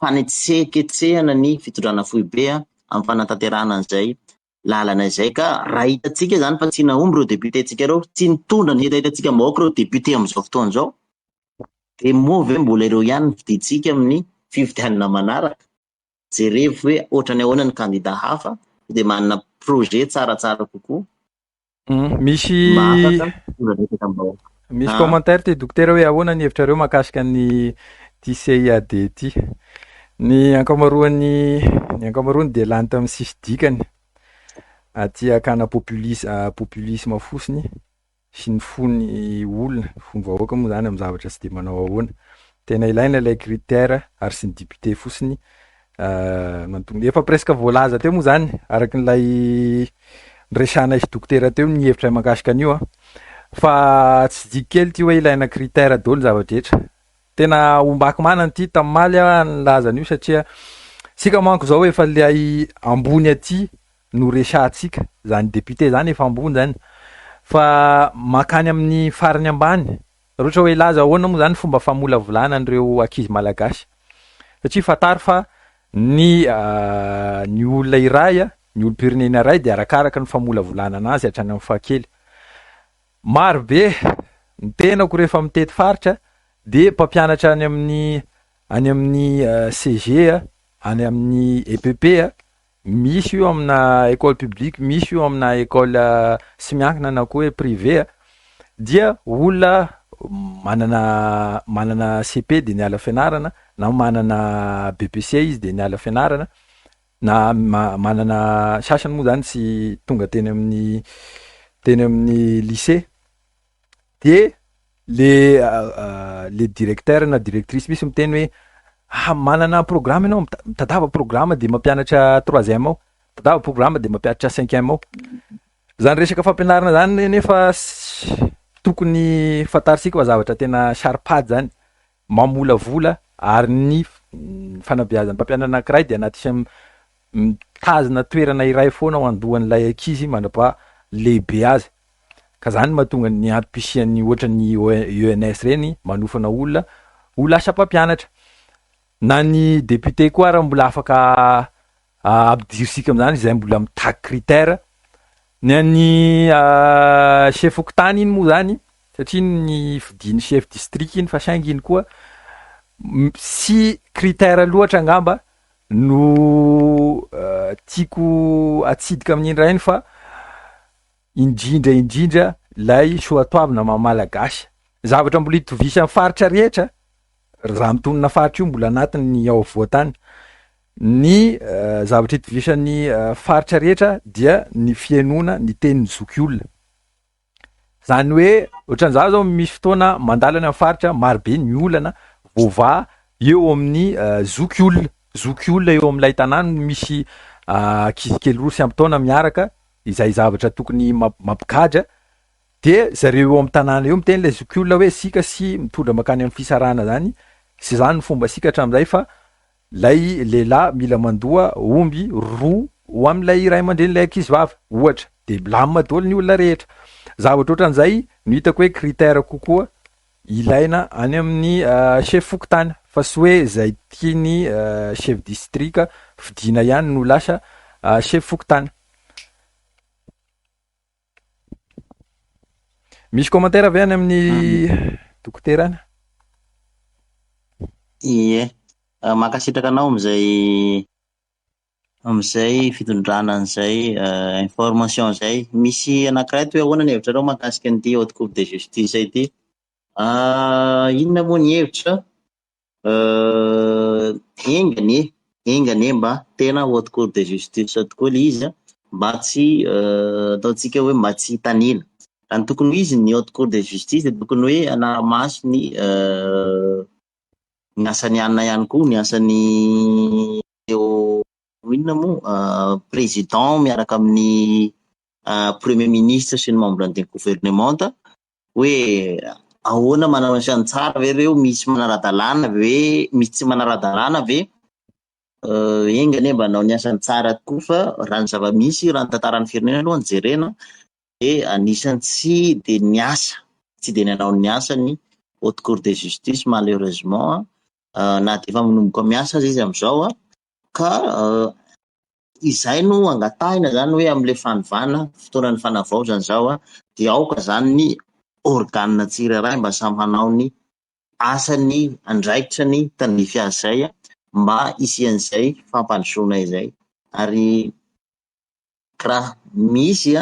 fanetseketsehana ny fitondrana foibe amin'ny fanatanterahana an'izay lalana izay. Ka raha hitatsika zany fa tsy nahomby reo député tsika reo, tsy nitondra ny etahitantsika mahoaka reo député amin'izao fotoana izao, de moa ve mbola ireo ihany ny vidintsika amin'ny fifidianana manaraka? Jerevy hoe ohatra ny ahoana ny candidat hafa de manana projet tsaratsara kokoa. Misy commentaire ty dokotera hoe ahoana ny hevitrareo mahakasika ny CIAD ty. Ny ankamaroany de lany tamin'ny sisy dikany aty akana populisme fosiny sy ny fony olona, fony vahoaka moa zany amin'ny zavatra tsy de manao ahoana. Tena ilaina ilay critère ary sy ny député fosiny efa presque voalaza teo moa zany araky n'ilay resana isy dokotera teo ny hevitra mahakasika an'io fa tsy diky kely ty hoe ilaina critère daholo zava-drehetra. Tena ombako manana ty tamimaly nilaza an'io satria sika manko zao efa ilay ambony aty no resahantsika, zany député zany efa ambony zany fa makany amin'ny farany ambany ohatra hoe ilaza ahoana moa zany fomba famolavolana an'ireo ankizy malagasy satria fataro fa ny olona iray ny olom-pirenena iray de arakaraka ny famolavolana anazy hatrany amin'ny fakely. Maro be ny tenako rehefa mitety faritra de mpampianatra any amin'ny CG any amin'ny EPP misy io amina école publique, misy io amina école sy miankina na koa hoe privé dia olona manana CP de niala fianarana na manana BPC izy de niala fianarana na manana sasany moa zany sy tonga teny amin'ny lycée de le directeur na directrice misy miteny hoe manana programme ianao mitadava programme de mampianatra 3e ao, mitadava programme de mampianatra 5e ao. Zany resaka fampianarana zany nefa tokony fatarisika fa zavatra tena saripady zany, mamolavola ary ny fanabeazan'ny mpampianatra anankiray de anaty mitazona toerana iray foana ho andohan'ilay ankizy mandrapa lehibe azy. Ka zany mahatonga ny atom-pisian'ny ohatra ny ENS reny manofana olona ho lasa mpampianatra. Na ny député koa raha mbola afaka ampidirisika am'zany izay mbola mitaky critère. Ny an'ny chef fokontany iny moa zany satria ny fidiny chef district iny fa saingy iny koa sy critère loatra angamba no tiako atsidika amin'iny raha iny fa indrindra lay soatoavina mamalagasy zavatra mbola hitovisa amin'ny faritra rehetra raha mitonona faritra io mbola anatin'ny ao voatany ny zavatra hitovisan'ny faritra rehetra dia ny fianona ny tenin'ny zokiolona zany hoe ohatran'izao zao misy fotoana mandalana amin'ny faritra marobe ny olana vova eo amin'ny zokiolona eo amin'ilay tanàna misy kizikely roa sy ampitaona miaraka izay zavatra tokony mampikadra de zareo eo amin'ny tanàna eo miteny ilay zokiolona hoe sika sy mitondra makany amin'ny fisarana zany sy zany ny fomba sika hatramin'izay fa lay lehilahy mila mandoa omby roa ho amin'ilay ray aman-dren'ilay ankizivavy ohatra de milamina daholo ny olona rehetra zavatra ohatran'izay no hitako hoe critère kokoa ilaina any amin'ny chef fokontany fa sy hoe zay tiany chef district fidina ihany no lasa chef fokontany. Misy commentaire avy any amin'ny dokoterana? Ie, makasitraka anao amizay fitondrana an'izay information zay. Misy anankiray hoe ahoana ny hevitranao mahakasika an'ity haute cour de justice ity? Inona moa ny hevitra? Engany mba tena haute cour de justice tokoa le izy mba tsy ataontsika hoe mba tsy hitanila. Raha ny tokony izy ny haute cour de justice de tokony hoe anaramasy ny asany anina ihany koa, ny asany eo inona moa président miaraka amin'ny premier ministre sy ny membre de gouvernement hoe ahoana manao an'izany tsara ve reo, misy manara-dalàna ve, misy tsy manara-dalàna ve, engany mba nanao ny asany tsara tokoa fa raha ny zava-misy raha ny tantaran'ny firenena aloha ny jerena de anisany tsy de nanao ny asa ny haute cour de justice malheureusement na de efa manomboka miasa aza izy am'izao ka izay no angatahina zany hoe am'le fanovana fotoanan'ny fanavaozana zao de aoka zany ny organe tsirairay mba samy hanao ny asany andraikitrany tanify azy zay mba isian'izay fampandrosoana izay ary raha misy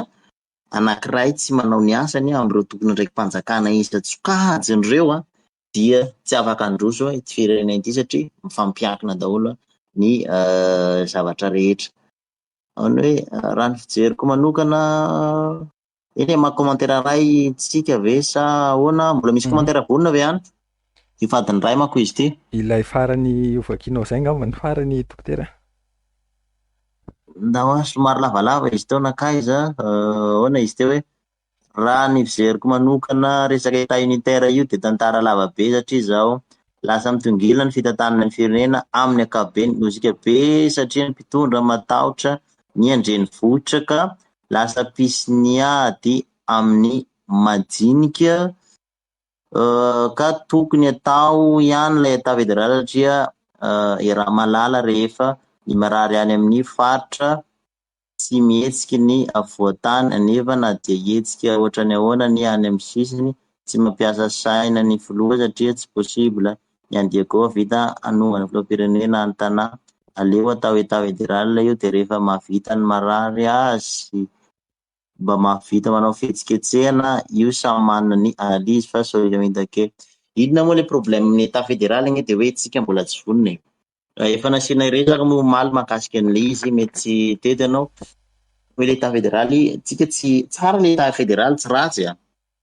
anankiray tsy manao ny asany amin'ireo tokony ndraiky mpanjakana isan-tsokajin'ireo dia tsy afaka handroso ity firenena ity satria mifampiankina daholo ny zavatra rehetra. Any hoe raha ny fijeriko manokana eny maha-commentaire ray tsika ve sa ahoana, mbola misy commentaire vonona ve any? Hifadiny ray manko izy ity. Ilay farany ovakinao zay ngamba ny farany dokotera. Ndao somary lavalava izy teo nakaiza ahoana izy teo hoe raha ny fijeriko manokana resaka état unitaire io de tantara lava be satria zao lasa mitongilana ny fitantanana ny firenena amin'ny ankapobeny lozika be satria ny mpitondra matahotra ny andrenivohitra ka lasa pisy niady amin'ny majinika ka tokony atao ihany ilay état fédéral satria raha malala rehefa ny marary any amin'ny faritra tsy mihetsiky ny avoatany anefa na dia hetsika ohatrany ahoana ny any amin'ny sisiny tsy mampiasa saina ny filoha satria tsy possible ny andiako vita anongana filoham-pirenena an-tanà aleo atao état fédéral io de rehefa mahavita ny marary azy mba mahavita manao fihetsiketsehana io samy manana ny analyse fa solution kely. Inona moa le problème amin'ny état fédéral igny de hoe tsika mbola tsy vonona efa nasiana resaka moa maly mahakasika an'le izy mety tsy tety anao hoe le état fédéral tsika tsy tsara le état fédéral tsy ratsy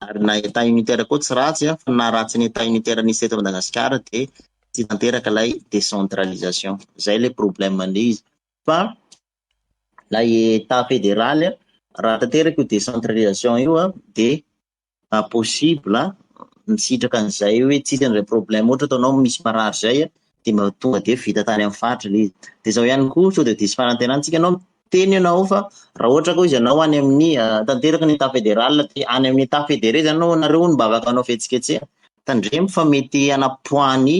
ary na état unitaire koa tsy ratsy fa na ratsy ny état unitaire nisy eto Madagasikara de tsy tanteraka lay décentralisation zay le problème an'le izy fa lay état fédéral raha tanteraka io décentralisation io de possible misitraka an'izay hoe tsisy an'izay problème ohatra ataonao misy marary zay de mba tonga de vita tany amin'ny faritra le izy de zao ihany koa so de disy fanantenantsika anao teny ianao fa raha ohatra koa izy anao any amin'ny tanteraka ny état fédéral de any amin'ny état fédéré zany anao nareo no mba afaka anao fihetsiketsehana tandremo fa mety anapoany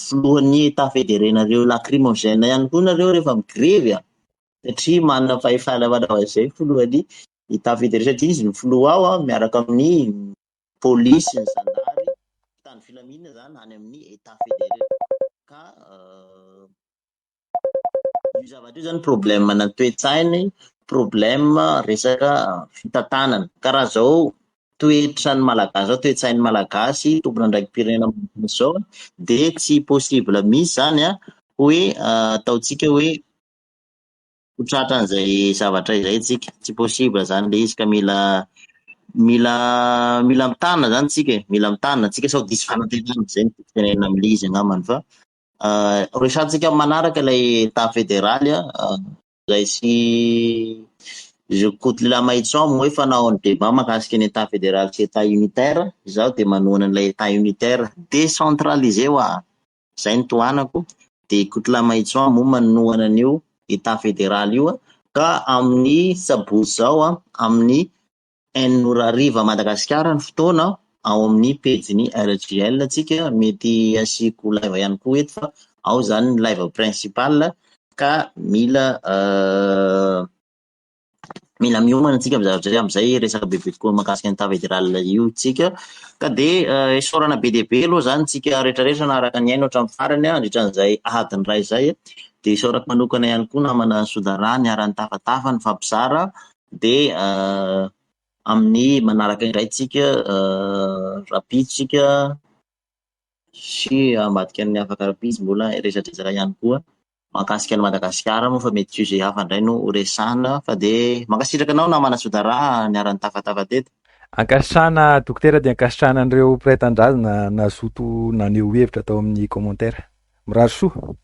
filohan'ny état fédéré nareo lacrymogène ihany koa nareo rehefa migrevy satria manana fahefalavana zay filohan'ny état fédéré satria izy ny filoha ao miaraka amin'ny polisy ny zandary tany filaminana zany any amin'ny état fédéré ka io zavatra io zany problème na toe-tsainy, problème resaka fitantanana karaha zao toetra ny malagasy zao, toe-tsain'ny malagasy tompona andraikim-pirenena zao de tsy possible misy zany hoe ataotsika hoe hotratra an'izay zavatra izay tsika, tsy possible zany le izy ka mila mitana zany tsika mila mitana tsika sao diso fanantenana zay ny tenenina am'le izy angambany fa resahantsika manaraka ilay état fédéraly zay sy j'écoute la Maintson moa efa nanao ny débat mahakasika ny état fédéral sy état unitaire izaho de manohana an'ilay état unitaire décentralisé hoa zay ny tohanako de écoute la Maintson moa manohana an'io état fédéral io ka amin'ny sabotsy zao amin'ny enina ariva Madagasikara ny fotoana ao amin'ny pejiny RTL tsika mety asiko live ihany koa eto fa ao zany ny live principal ka mila miomana tsika am'zavatra am'izay resaka bebe tokoa mahakasika ny état fédéral io tsika ka de esorana be dia be aloha zany tsika rehetrarehetra naharaka ny aino hatramin'ny farany andritran'izay adiny ray zay de esorako manokana ihany koa namana Sodara niara-ny tafatafa ny fampizara de amin'ny manaraka indray tsika rapitsika sy ambadika ny afaka rapitsy mbola resadresaka ihany koa mahakasika ny Madagasikara moa fa mety sujet hafa indray no resahana fa de mankasitraka anao namana Sodara niara-ny tafatafa teto. Ankasitrahana dokotera de ankasitrahana an'ireo mpiray-tanindrazana nazoto naneho hevitra atao amin'ny commentaire. Mirary soa.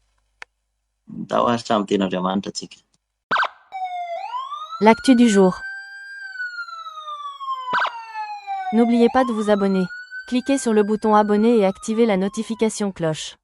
Tao ahitra amin'ny ten'Andriamanitra tsika. L'actu du jour. N'oubliez pas de vous abonner. Cliquez sur le bouton abonner et activez la notification cloche.